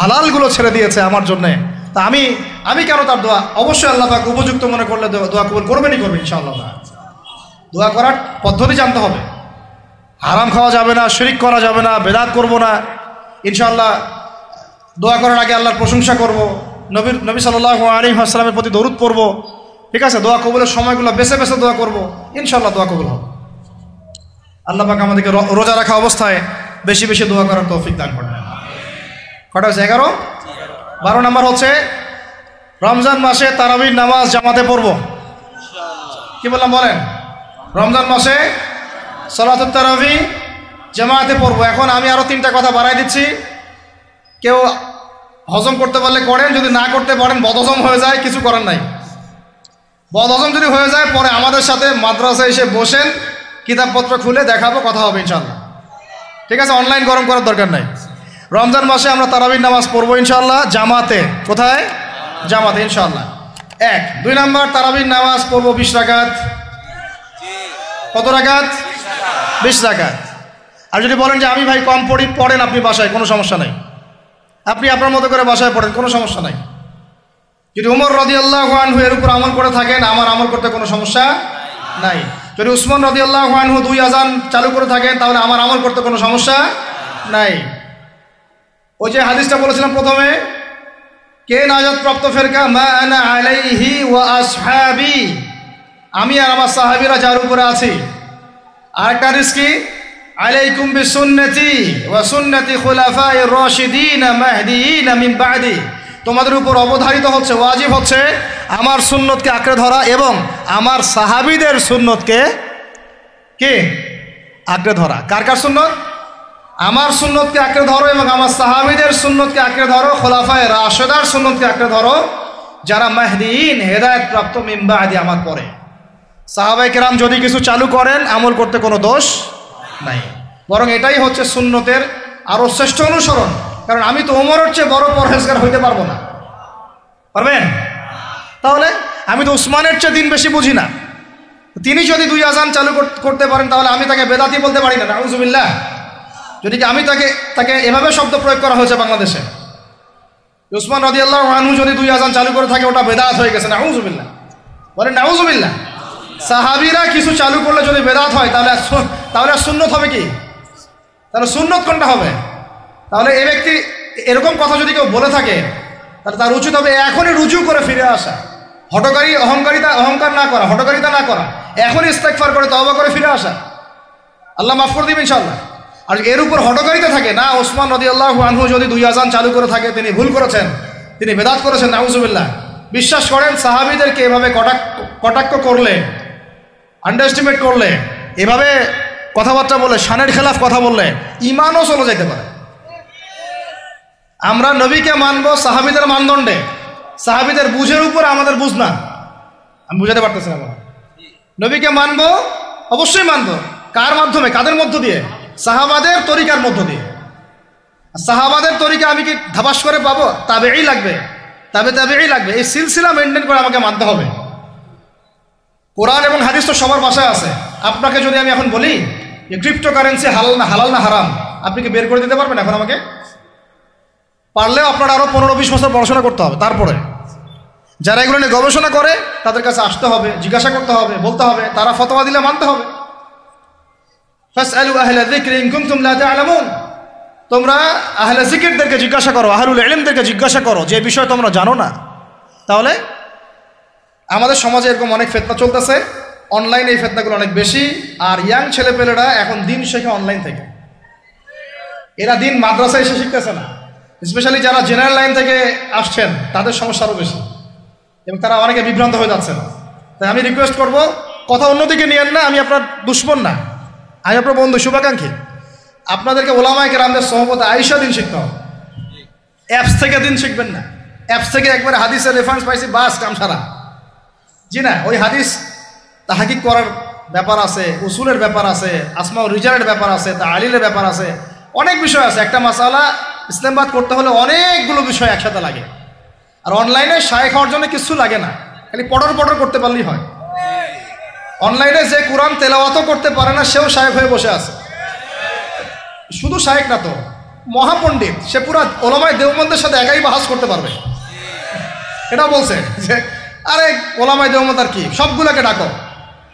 হালালগুলো ছেড়ে দিয়েছে আমার জন্যে, তা আমি কেন তার দোয়া? অবশ্যই আল্লাহ পাক উপযুক্ত মনে করলে দোয়া কবুল করবেনই করবেন ইনশাআল্লাহ। দোয়া করার পদ্ধতি জানতে হবে। হারাম খাওয়া যাবে না, শিরিক করা যাবে না, বেদাত করব না। ইনশাআল্লাহ দোয়া করার আগে আল্লাহর প্রশংসা করব, নবী সাল্লাল্লাহু আলাইহি ওয়াসাল্লামের প্রতি দরুদ পড়ব, ঠিক আছে? দোয়া কবুলের সময়গুলো বেছে বেছে দোয়া করব, ইনশাআল্লাহ দোয়া কবুল হবে। আল্লাহ পাক আমাদেরকে রোজা রাখা অবস্থায় বেশি বেশি দোয়া করার তৌফিক দান করেন। কটা হচ্ছে? 11। 12 নাম্বার হচ্ছে রমজান মাসে তারাবির নামাজ জামাতে পড়ব। কি বললাম বলেন? রমজান মাসে সালাতুত তারাবি জামাতে পড়ব। এখন আমি আরো 3টা কথা বাড়াই দিচ্ছি, কেউ হজম করতে পারলে করেন, যদি না করতে পারেন বদহজম হয়ে যায়, কিছু করার নাই। বদহজম যদি হয়ে যায় পরে আমাদের সাথে মাদ্রাসায় এসে বসেন, কিতাবপত্র খুলে দেখাবো, কথা হবে ইনশাআল্লাহ, ঠিক আছে? অনলাইন গরম করার দরকার নাই। রমজান মাসে আমরা তারাবির নামাজ পড়বো ইনশাআল্লাহ জামাতে। কোথায়? জামাতে ইনশাআল্লাহ। 1। 2 নাম্বার, তারাবির নামাজ পড়বো 20 রাকাত। কত রাকাত? 20 রাকাত। আর যদি বলেন যে আমি ভাই কম পড়ি, পড়েন আপনি বাসায়, কোনো সমস্যা নাই, আপনি আপনার মতো করে বাসায় পড়েন, কোনো সমস্যা নাই। যদি উমর রাদিয়াল্লাহু আনহু এর উপর আমল করে থাকেন, আমার আমল করতে কোনো সমস্যা নাই। যদি উসমান রাদিয়াল্লাহু আনহু 2 আযান চালু করে থাকেন, তাহলে আমার আমল করতে কোনো সমস্যা নাই। ওই যে হাদিসটা বলেছিলাম প্রথমে, কে নাজাত প্রাপ্ত ফেরকা? মা আনা আলাইহি ওয়া আসহাবি, আমি আর আমার সাহাবীরা যার উপরে আছি। আরেকটা হাদিস কি? আলাইকুম বিসুন্নতি ওয়া সুন্নতি খুলাফায়ে রাশিদিন মাহদিয়িন মিন বা'দি, তোমাদের উপর অবধারিত হচ্ছে, ওয়াজিব হচ্ছে আমার সুন্নতকে আঁকড়ে ধরা এবং আমার সাহাবীদের সুন্নতকে কে আঁকড়ে ধরা। কার কার সুন্নত? আমার সুন্নতকে আঁকড়ে ধরো এবং আমার সাহাবীদের সুন্নতকে আঁকড়ে ধরো, খোলাফায়ে রাশেদার সুন্নতকে আঁকড়ে ধরো, যারা মাহদিয়িন হেদায়েত প্রাপ্ত মিন বা'দি, আমার পরে। সাহাবায়ে কেরাম যদি কিছু চালু করেন, আমল করতে কোনো দোষ নাই, বরং এটাই হচ্ছে সুন্নতের আরো শ্রেষ্ঠ অনুসরণ। কারণ আমি তো ওমরের চেয়ে বড় পরহেজগার হইতে পারবো না, পারবেন? তাহলে আমি তো উসমানের চেয়ে দিন বেশি বুঝি না, তিনি যদি 2 আযান চালু করতে পারেন তাহলে আমি তাকে বেদাতি বলতে পারি না, নাউযুবিল্লাহ। যদি আমি তাকে এভাবে শব্দ প্রয়োগ করা হয়েছে বাংলাদেশে, উসমান রাদিয়াল্লাহু আনহু যদি 2 আযান চালু করে থাকে ওটা বেদাত হয়ে গেছে, নাউযুবিল্লাহ। বলেন নাউযুবিল্লাহ। সাহাবীরা কিছু চালু করলে যদি বেদাত হয় তাহলে সুন্নত হবে কি? তাহলে সুন্নত কোনটা হবে? তাহলে এই ব্যক্তি এরকম কথা যদি কেউ বলে থাকে তাহলে তার উচিত হবে এখনই রুজু করে ফিরে আসা, অহংকার না করা, হঠকারিতা না করা, এখনই ইস্তেগফার করে তওবা করে ফিরে আসা। আল্লাহ মাফ করে দিবেন ইনশাআল্লাহ। আর এর উপর হঠকারিতা থাকে না, ওসমান রাদিয়াল্লাহু আনহু যদি 2 আযান চালু করে থাকে তিনি ভুল করেছেন, তিনি বেদাত করেছেন, নাউযুবিল্লাহ। বিশ্বাস করেন সাহাবীদেরকে এভাবে কটাক্ষ করলে, আন্ডারএস্টিমেট করলে, এভাবে কথাবার্তা বলে, শানের খেলাফ কথা বললে ঈমানও চলে যেতে পারে। আমরা নবীকে মানব সাহাবীদের মানদণ্ডে, সাহাবীদের বুঝের উপর আমাদের বুঝ না। আমি বুঝাতে পারতেছি না। নবীকে মানব, অবশ্যই মানব। কার মাধ্যমে? কাদের মধ্য দিয়ে? সাহাবাদের তরিকার মধ্য দিয়ে। সাহাবাদের তরিকা আমি কি ধাবাস করে পাবো? তাবেই লাগবে, তাবেই লাগবে। এই সিলসিলা মেনটেন করে আমাকে মানতে হবে। কোরআন এবং হাদিস তো সবার বাসায় আছে। আপনাকে যদি আমি এখন বলি যে ক্রিপ্টোকারেন্সি হালাল না হারাম, আপনি কি বের করে দিতে পারবেন এখন আমাকে? পারলেও আপনার আরো 15-20 বছর পড়াশোনা করতে হবে। তারপরে যারা এগুলো নিয়ে গবেষণা করে তাদের কাছে আসতে হবে, জিজ্ঞাসা করতে হবে, বলতে হবে, তারা ফতোয়া দিলে মানতে হবে। ফাসআলু আহলা যিকরি ইন কুনতুম লা তা'লামুন। তোমরা আহলে জিকিরদেরকে জিজ্ঞাসা করো, আহলুল ইলমদেরকে জিজ্ঞাসা করো যে বিষয় তোমরা জানো না। তাহলে আমাদের সমাজে এরকম অনেক ফিতনা চলতেছে, অনলাইনে এই ফিতনাগুলো অনেক বেশি। আর ইয়াং ছেলেপেলেরা এখন দিন শেখে অনলাইন থেকে। এরা দিন মাদ্রাসায় এসে শিখতেছে না। স্পেশালি যারা জেনারেল লাইন থেকে আসছেন তাদের সমস্যা আরও বেশি, এবং তারা অনেকে বিভ্রান্ত হয়ে যাচ্ছেন। তাই আমি রিকোয়েস্ট করব, কথা অন্যদিকে নিয়েন না। আমি আপনার দুশ্মন না, আমি আপনার বন্ধু, শুভাকাঙ্ক্ষী। আপনাদেরকে ওলামায়ে কেরামদের সোহবতে আইসা দিন শিখতে হবে। অ্যাপস থেকে দিন শিখবেন না। অ্যাপস থেকে একবারে হাদিসের রেফারেন্স পাইছি, বাস কাম সারা। জি না, ওই হাদিস তাহকিক করার ব্যাপার আছে, উসুলের ব্যাপার আছে, আসমা ও রিজালের ব্যাপার আছে, তাআলিলের ব্যাপার আছে, অনেক বিষয় আছে। একটা মাসালা ইসলামবাদ করতে হলে অনেকগুলো বিষয় একসাথে লাগে। আর অনলাইনে শায়েখ হওয়ার জন্য কিছু লাগে না, খালি পটর করতে পারলেই হয়। অনলাইনে যে কোরআন তেলাওয়াতও করতে পারে না সেও শায়েখ হয়ে বসে আছে। শুধু শায়েখ না তো, মহাপণ্ডিত, সে পুরা ওলামায়ে দেওবন্দের সাথে একাই বাহাস করতে পারবে। এটা বলছে যে আরে ওলামায়ে দেওবন্দ আর কি, সবগুলোকে ডাকো,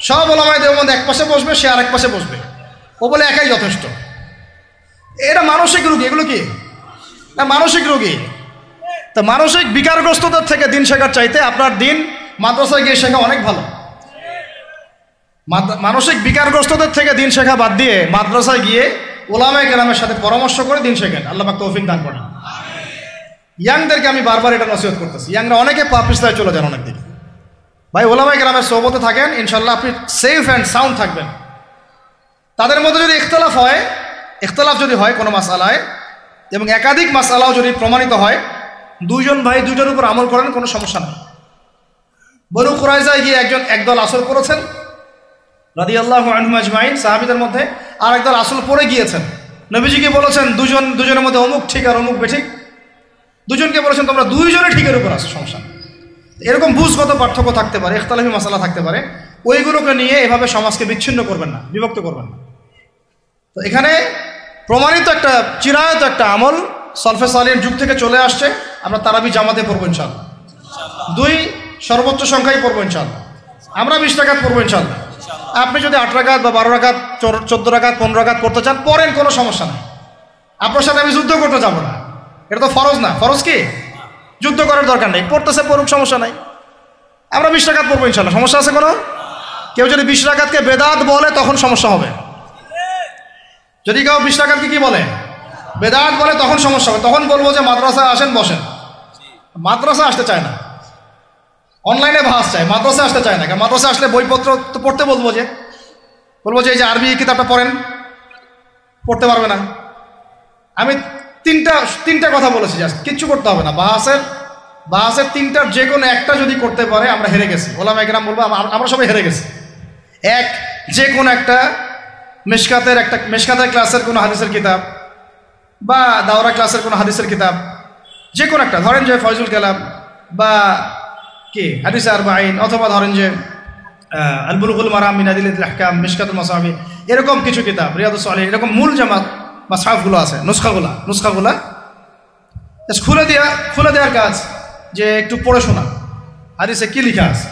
সব ওলামায়ে দেওবন্দ এক পাশে বসবে, সে আরেক পাশে বসবে, ও বলে একাই যথেষ্ট। এটা মানসিক রোগী। এগুলো কি না মানসিক রোগী? তা মানসিক বিকারগ্রস্ততার থেকে দিন শেখার চাইতে আপনার দিন মাদ্রাসায় গিয়ে শেখা অনেক ভালো। মানসিক বিকারগ্রস্তদের থেকে দিন শেখা বাদ দিয়ে মাদ্রাসায় গিয়ে ওলামায়ে কেরামের সাথে পরামর্শ করে দিন শেখেন। আল্লাহ পাক তৌফিক দান করেন। ইয়াংদেরকে আমি বারবার এটা নসিহত করতেছি, ইয়াংরা অনেকে পাপিস্তায় চলে যান অনেক দিকে। ভাই ওলামায়ে কেরামের সোহবতে থাকেন, ইনশাল্লাহ আপনি সেফ অ্যান্ড সাউন্ড থাকবেন। তাদের মধ্যে যদি ইখতিলাফ যদি হয় কোনো মাসআলায়, এবং একাধিক মাসআলাও যদি প্রমাণিত হয়, দুইজন ভাই দুইটার উপর আমল করেন, কোনো সমস্যা নেই। বনু কুরাইজায় গিয়ে একদল আসল করেছেন রাদিয়াল্লাহু আনহুম আজমাইন, সাহাবীদের মধ্যে, আর একদল আসল পড়ে গিয়েছেন। নবীজিকে বলেছেন দুজনের মধ্যে অমুক ঠিক আর অমুক বেঠিক। দুজনকে বলেছেন তোমরা দুইজনে ঠিকের উপর আসো, সমস্যা। এরকম বুঝগত পার্থক্য থাকতে পারে, ইখতিলাফি মাসালা থাকতে পারে, ওইগুলোকে নিয়ে এভাবে সমাজকে বিচ্ছিন্ন করবেন না, বিভক্ত করবেন না। তো এখানে প্রমাণিত একটা চিরায়ত একটা আমল সলফে সালিহিন যুগ থেকে চলে আসছে। আমরা তারাবি জামাতে পড়বো ইনশাআল্লাহ, 2 সর্বোচ্চ সংখ্যায় পড়বো ইনশাআল্লাহ। আমরা 20 রাকাত পড়বো ইনশাআল্লাহ। আপনি যদি 8 রাকাত বা 12 রাকাত, 14 রাকাত, 15 রাকাত পড়তে চান পড়েন, কোনো সমস্যা নেই। আপনার সাথে আমি যুদ্ধ করতে যাবো না, এটা তো ফরজ না। ফরজ কি? যুদ্ধ করার দরকার নেই, পড়তেছে পড়ুক, সমস্যা নাই। আমরা 20 রাকাত পড়বো ইনশাআল্লাহ, সমস্যা আছে কোনো? কেউ যদি 20 রাকাতকে বেদাত বলে তখন সমস্যা হবে। যদি কেউ 20 রাকাতকে কি বলে? বেদাত বলে, তখন সমস্যা হবে। তখন বলবো যে মাদ্রাসায় আসেন, বসেন। মাদ্রাসা আসতে চায় না, অনলাইনে ভাস চায়, মাদ্রাসা আসতে চায় না। মাদ্রাসা আসলে বইপত্র তো পড়তে বলবো যে এই যে আরবি কিতাবটা পড়েন, পড়তে পারবে না। আমি তিনটা কথা বলেছি, জাস্ট কিচ্ছু করতে হবে না। বাহাসের 3টার যে কোনো একটা যদি করতে পারে আমরা হেরে গেছি। ওলামায়ে কেরাম বলবো আমরা সবাই হেরে গেছি। যে কোনো একটা মেশকাতের ক্লাসের কোনো হাদিসের কিতাব, বা দাওরা ক্লাসের কোনো হাদিসের কিতাব, যে কোনো একটা, ধরেন যে ফয়জুল কালাম বা কি হাদিসে আরবাঈন, অথবা ধরেন যে আল বুলুগুল মারাম মিন আদিল্লাতিল আহকাম, মিশকাতুল মাসাবিহ, এরকম কিছু কিতাব, রিয়াদুস সালিহিন, এরকম মূল জামাত মাসহাফগুলো আছে, নুসখাগুলা খুলে দেওয়ার কাজ, যে একটু পড়ে শোনা হাদিসে কি লেখা আছে।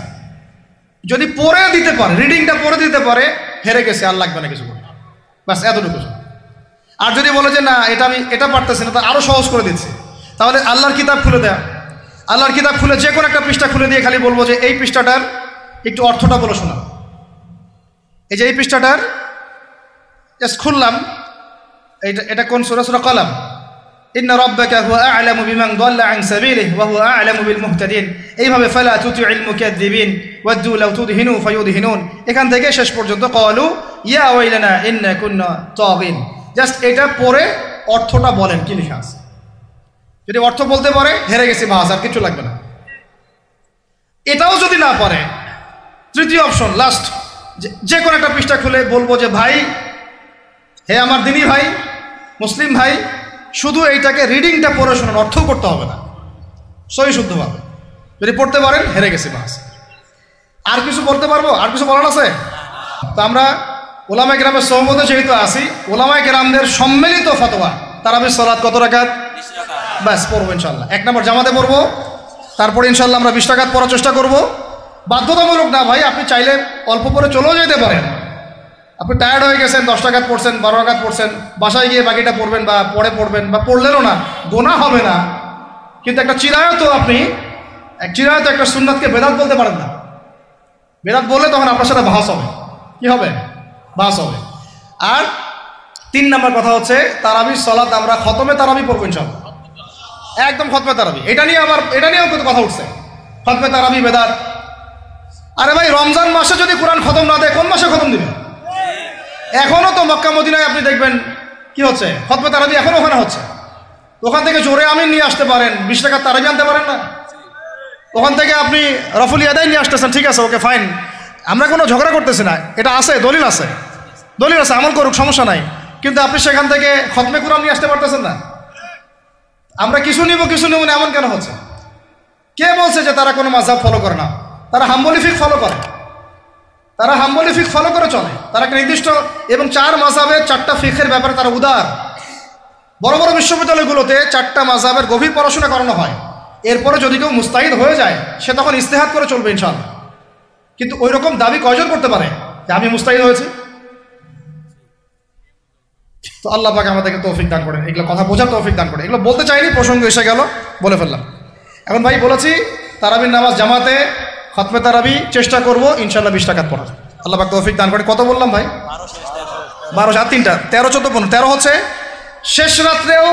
যদি পড়ে দিতে পারে, রিডিংটা পড়ে দিতে পারে, হেরে গেছে, আর লাগবে না কিছু করে, বাস এতটুকু। আর যদি বলে যে না এটা পারতেছি না, তা আরও সহজ করে দিচ্ছি, তাহলে আল্লাহর কিতাব খুলে দেয়া, আল্লাহর কিতাব খুলে যে কোনো একটা পৃষ্ঠা খুলে দিয়ে খালি বলবো যে এই পৃষ্ঠাটার একটু অর্থটা বলে শোনা। এই যে এই পৃষ্ঠাটার জাস্ট খুললাম, এটা কোন সূরা? সূরা কলম। ইন্না রাব্বাকা হুয়া আ'লামু বিমান দাল্লা আন সাবিলিহি ওয়া হুয়া আ'লামু বিল মুহতাদিন। এইভাবে ফালা তুতি'ল মুকাদ্দিবিন ওয়াদ্দু লাউ তুদহিনু ফায়ুদহিনুন, এখান থেকে শেষ পর্যন্ত ক্বালু ইয়া ওয়াইলানা ইন্না কুন্না তাগিন। জাস্ট এটা পড়ে অর্থটা বলেন কি লেখা আছে। যদি অর্থ বলতে পারে, হেরে গেছি, বাস, আর কিছু লাগবে না। এটাও যদি না পারে, তৃতীয় অপশন, লাস্ট, যে কোনো একটা পৃষ্ঠা খুলে বলবো যে ভাই, হে আমার দিনী ভাই, মুসলিম ভাই, শুধু এইটাকে রিডিংটা পড়ে শোনান, অর্থও করতে হবে না, সহি শুদ্ধভাবে। যদি পড়তে পারেন, হেরে গেছি, বাস। আর কিছু বলতে পারবো? আর কিছু বলার আছে? তো আমরা ওলামায়ে কেরামের সহমতে যেহেতু আসি, ওলামায়ে কেরামদের সম্মিলিত ফতোয়া, তারাবির সালাত কত রাকাত? 20 রাকাত। ব্যাস, পড়বো ইনশাল্লাহ। 1 নম্বর জামাতে পড়বো, তারপরে ইনশাল্লাহ আমরা 20 রাকাত পড়ার চেষ্টা করব। বাধ্যতামূলক না ভাই, আপনি চাইলে অল্প পরে চলেও যেতে পারেন। আপনি টায়ার্ড হয়ে গেছেন, 10 রাকাত পড়ছেন, 12 রাকাত পড়ছেন, বাসায় গিয়ে বাকিটা পড়বেন, বা পরে পড়বেন, বা পড়লেনও না, গোনা হবে না। কিন্তু একটা চিরায়ত, আপনি চিরায়ত একটা সুন্নাতকে বেদাত বলতে পারেন না। বেদাত বললে তখন আপনার সাথে বাহাস হবে। কি হবে? বাহাস হবে। আর 3 নম্বর কথা হচ্ছে, তারাবির সালাত আমরা খতমে তারাবি পড়বো ইনশাআল্লাহ, একদম খতমে তারাবি। এটা নিয়েও কিন্তু কথা উঠছে, খতমে তারাবি বেদাত। আরে ভাই, রমজান মাসে যদি কোরআন খতম না দেয়, কোন মাসে খতম দিবে? এখনো তো মক্কা মদিনায় আপনি দেখবেন কি হচ্ছে, খতমে তারাবি এখনো ওখানে হচ্ছে। ওখান থেকে জোরে আমিন নিয়ে আসতে পারেন, 20 টাকার তারাবি আনতে পারেন না? ওখান থেকে আপনি রফুল ইয়াদাইন নিয়ে আসতেছেন, ঠিক আছে, ওকে ফাইন, আমরা কোনো ঝগড়া করতেছি না, এটা আছে, দলিল আছে, আমল করুক, সমস্যা নাই। কিন্তু আপনি সেখান থেকে খতমে কোরআন নিয়ে আসতে পারতেছেন না। আমরা কিছু নিব না, এমন কেন হচ্ছে? কে বলছে যে তারা কোনো মাযহাব ফলো করে না? তারা হাম্বলি ফিকহ ফলো করে, চলে। তারা একটা নির্দিষ্ট, এবং 4 মাযহাবের 4টা ফিকহের ব্যাপারে তারা উদার। বড় বড় বিশ্ববিদ্যালয়গুলোতে 4টা মাযহাবের গভীর পড়াশোনা করানো হয়। এরপরে যদি কেউ মুস্তাহিদ হয়ে যায়, সে তখন ইজতিহাদ করে চলবে ইনশাআল্লাহ। কিন্তু ওই রকম দাবি কয়জন করতে পারে যে আমি মুস্তাহিদ হয়েছি? তো আল্লাহ পাক আমাদেরকে তৌফিক দান করেন, এগুলো কথা বোঝার তৌফিক দান করেন। এগুলো বলতে চাইনি, প্রসঙ্গ এসে গেল, বলে ফেললাম। এখন ভাই বলেছি, তারাবির নামাজ জামাতে, খতমে তারাবি চেষ্টা করবো ইনশাআল্লাহ 20 রাকাত পড়ার। আল্লাহ পাক তৌফিক দান করে। কত বললাম ভাই? 12, 7, 3টা, 13, 14, 15। 13 হচ্ছে শেষ রাত্রেও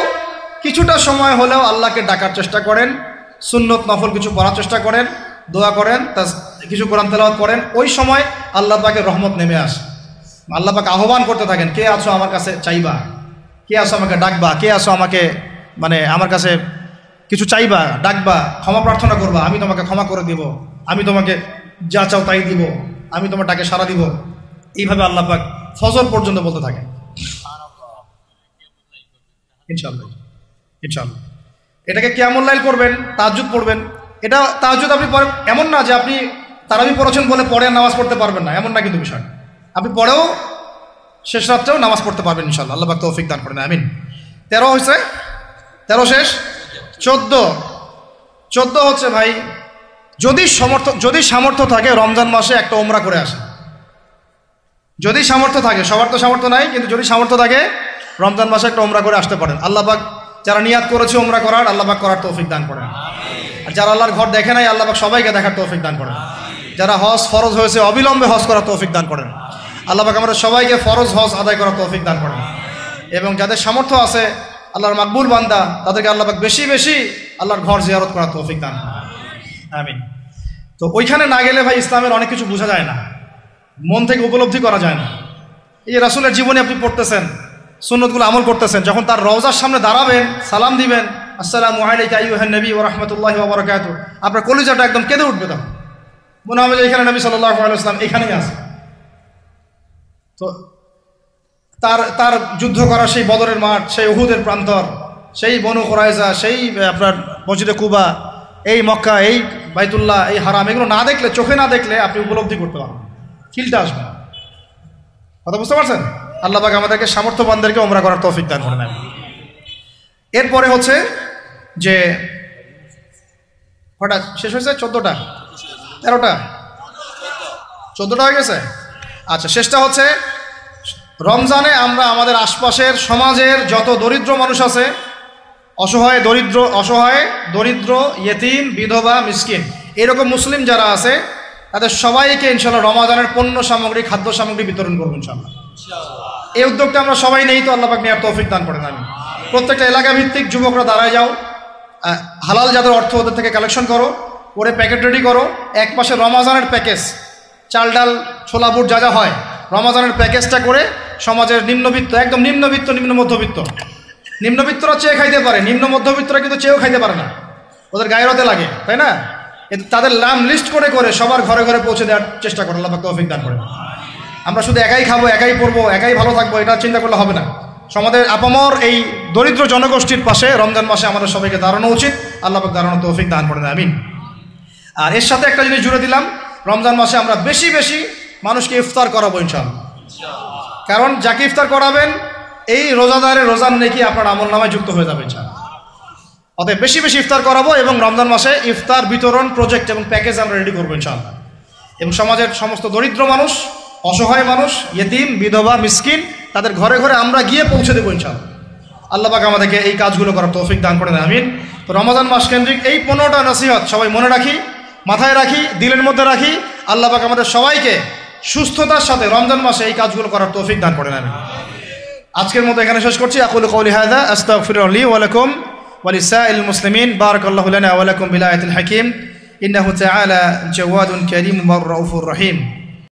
কিছুটা সময় হলেও আল্লাহকে ডাকার চেষ্টা করেন, সুন্নত নফল কিছু পড়ার চেষ্টা করেন, দোয়া করেন, কিছু কোরআন তেলাওয়াত করেন। ওই সময় আল্লাহ পাকের রহমত নেমে আসে। আল্লাহ পাক আহ্বান করতে থাকেন, কে আছো আমার কাছে চাইবা, কে আছো আমাকে ডাকবা, কে আছো আমাকে আমার কাছে কিছু চাইবা, ডাকবা, ক্ষমা প্রার্থনা করবা, আমি তোমাকে ক্ষমা করে দিব, আমি তোমাকে যা চাও তাই দিব, আমি তোমার ডাকে সাড়া দিব। এইভাবে আল্লাহ পাক ফজর পর্যন্ত বলতে থাকেন। ইনশাআল্লাহ এটাকে কিয়ামুল লাইল করবেন, তাহাজ্জুদ পড়বেন। এটা তাহাজ্জুদ আপনি এমন না যে আপনি তারাবি পড়েছেন বলে পরে নামাজ পড়তে পারবেন না, এমন না কিন্তু বিষয়। আপনি পরেও শেষ রাত্রেও নামাজ পড়তে পারবেন ইনশাআল্লাহ। আল্লাহ পাক তৌফিক দান করেন, আমিন। 13 হয়েছে, 13 শেষ, 14 হচ্ছে ভাই, যদি সামর্থ্য থাকে রমজান মাসে একটা উমরা করে আসে। যদি সামর্থ্য থাকে, সবার তো সামর্থ্য নাই, কিন্তু যদি সামর্থ্য থাকে রমজান মাসে একটা উমরা করে আসতে পারেন। আল্লাহ পাক যারা নিয়াত করেছে উমরা করার, আল্লাহ পাক করার তৌফিক দান করেন। আর যারা আল্লাহর ঘর দেখে নাই, আল্লাহ পাক সবাইকে দেখার তৌফিক দান করেন। যারা হজ ফরজ হয়েছে, অবিলম্বে হজ করার তৌফিক দান করেন। আল্লাহ পাক আমাদের সবাইকে ফরজ হজ আদায় করার তৌফিক দান করেন। এবং যাদের সামর্থ্য আছে, আল্লাহর মাকবুল বান্দা, তাদেরকে আল্লাহ পাক বেশি বেশি আল্লাহর ঘর জিয়ারত করার তৌফিক দান করেন, আমিন। তো ওইখানে না গেলে ভাই ইসলামের অনেক কিছু বোঝা যায় না, মন থেকে উপলব্ধি করা যায় না। এই যে রাসূলের জীবনে আপনি পড়তেছেন, সুন্নতগুলো আমল করতেছেন, যখন তার রওজার সামনে দাঁড়াবেন, সালাম দিবেন, আসসালামু আলাইকা আইয়ুহান নবী ওয়া রাহমাতুল্লাহি ওয়া বারাকাতুহু, আপনার কলিজাটা একদম কেঁদে উঠবে। তখন মনে হবে যে এখানে নবী সাল্লাল্লাহু আলাইহি ওয়াসাল্লাম এখানেই আছে। তো তার যুদ্ধ করা সেই বদরের মাঠ, সেই উহুদের প্রান্তর, সেই বনু কুরাইজা, সেই আপনার মসজিদে কুবা, এই মক্কা, এই বাইতুল্লাহ, এই হারাম, এগুলো না দেখলে, চোখে না দেখলে আপনি উপলব্ধি করতে পারবেন। ফিলটা আসবে না। কথা বুঝতে পারছেন? আল্লাহ পাক আমাদেরকে সামর্থ্যবানদেরকে ওমরা করার তৌফিক দান করে নেন। এরপরে হচ্ছে যে কটা শেষ হয়েছে? 14টা 13টা 14টা হয়ে গেছে। আচ্ছা, শেষটা হচ্ছে রমজানে আমরা আমাদের আশপাশের সমাজের যত দরিদ্র মানুষ আছে, অসহায় দরিদ্র ইয়েতিম বিধবা মিসকিন এরকম মুসলিম যারা আছে তাদের সবাইকে ইনশাআল্লাহ রমাদানের পণ্য সামগ্রী খাদ্য সামগ্রী বিতরণ করবো ইনশাআল্লাহ। এই উদ্যোগটা আমরা সবাই নেই তো আল্লাহ পাক নেওয়ার তৌফিক দান করেন। আমি প্রত্যেকটা এলাকা ভিত্তিক যুবকরা দাঁড়ায় যাও, হালাল যাদের অর্থ ওদের থেকে কালেকশন করো, করে প্যাকেট রেডি করো। এক পাশে রমাজানের প্যাকেজ, চাল ডাল ছোলা বুট যা যা হয় রমাজানের প্যাকেজটা করে সমাজের নিম্নবিত্ত, একদম নিম্নবিত্ত নিম্ন মধ্যবিত্ত, নিম্নবিত্তরা চেয়ে খাইতে পারে, নিম্ন মধ্যবিত্তরা কিন্তু চেয়েও খাইতে পারে না, ওদের গায়েরতে লাগে, তাই না? তাদের নাম লিস্ট করে করে সবার ঘরে ঘরে পৌঁছে দেওয়ার চেষ্টা করো। আল্লাহ পাক তৌফিক দান করেন। আমরা শুধু একাই খাবো, একাই পড়বো, একাই ভালো থাকবো, এটা চিন্তা করলে হবে না। সমাজের আপামর এই দরিদ্র জনগোষ্ঠীর পাশে রমজান মাসে আমাদের সবাইকে দাঁড়ানো উচিত। আল্লাহ পাক দাঁড়ানোর তৌফিক দান করেন, আমিন। আর এর সাথে একটা জিনিস জুড়ে দিলাম, রমজান মাসে আমরা বেশি বেশি মানুষকে ইফতার করাবো ইনশাআল্লাহ। কারণ যাকে ইফতার করাবেন এই রোজাদারের রোজার নেকি আপনার আমলনামায় যুক্ত হয়ে যাবে ইনশাআল্লাহ। অতএব বেশি বেশি ইফতার করাবো এবং রমজান মাসে ইফতার বিতরণ প্রজেক্ট এবং প্যাকেজ আমরা রেডি করবো ইনশাআল্লাহ। এবং সমাজের সমস্ত দরিদ্র মানুষ, অসহায় মানুষ, ইয়েতিম বিধবা মিসকিন তাদের ঘরে ঘরে আমরা গিয়ে পৌঁছে দেবো ইনশাআল্লাহ। আল্লাহ পাক আমাদেরকে এই কাজগুলো করার তৌফিক দান করে দেন, আমিন। তো রমজান মাস কেন্দ্রিক এই 15টা নসিহত সবাই মনে রাখি, মাথায় রাখি, দিলের মধ্যে রাখি। আল্লাহ পাক আমাদের সবাইকে সুস্থতার সাথে রমজান মাসে এই কাজগুলো করার তৌফিক দান করেন, আমিন। আজকের মতো এখানে শেষ করছি। আকুলু কওলি হাযা আস্তাগফিরুল্লাহ লি ওয়া লাকুম ওয়া লিসাইরিল মুসলিমিন। বারাকাল্লাহু লানা ওয়া লাকুম বিল আয়াতিল হাকীম। ইন্নাহু তাআলা জাওয়াদুন কারীমুর রাউফুর রহিম।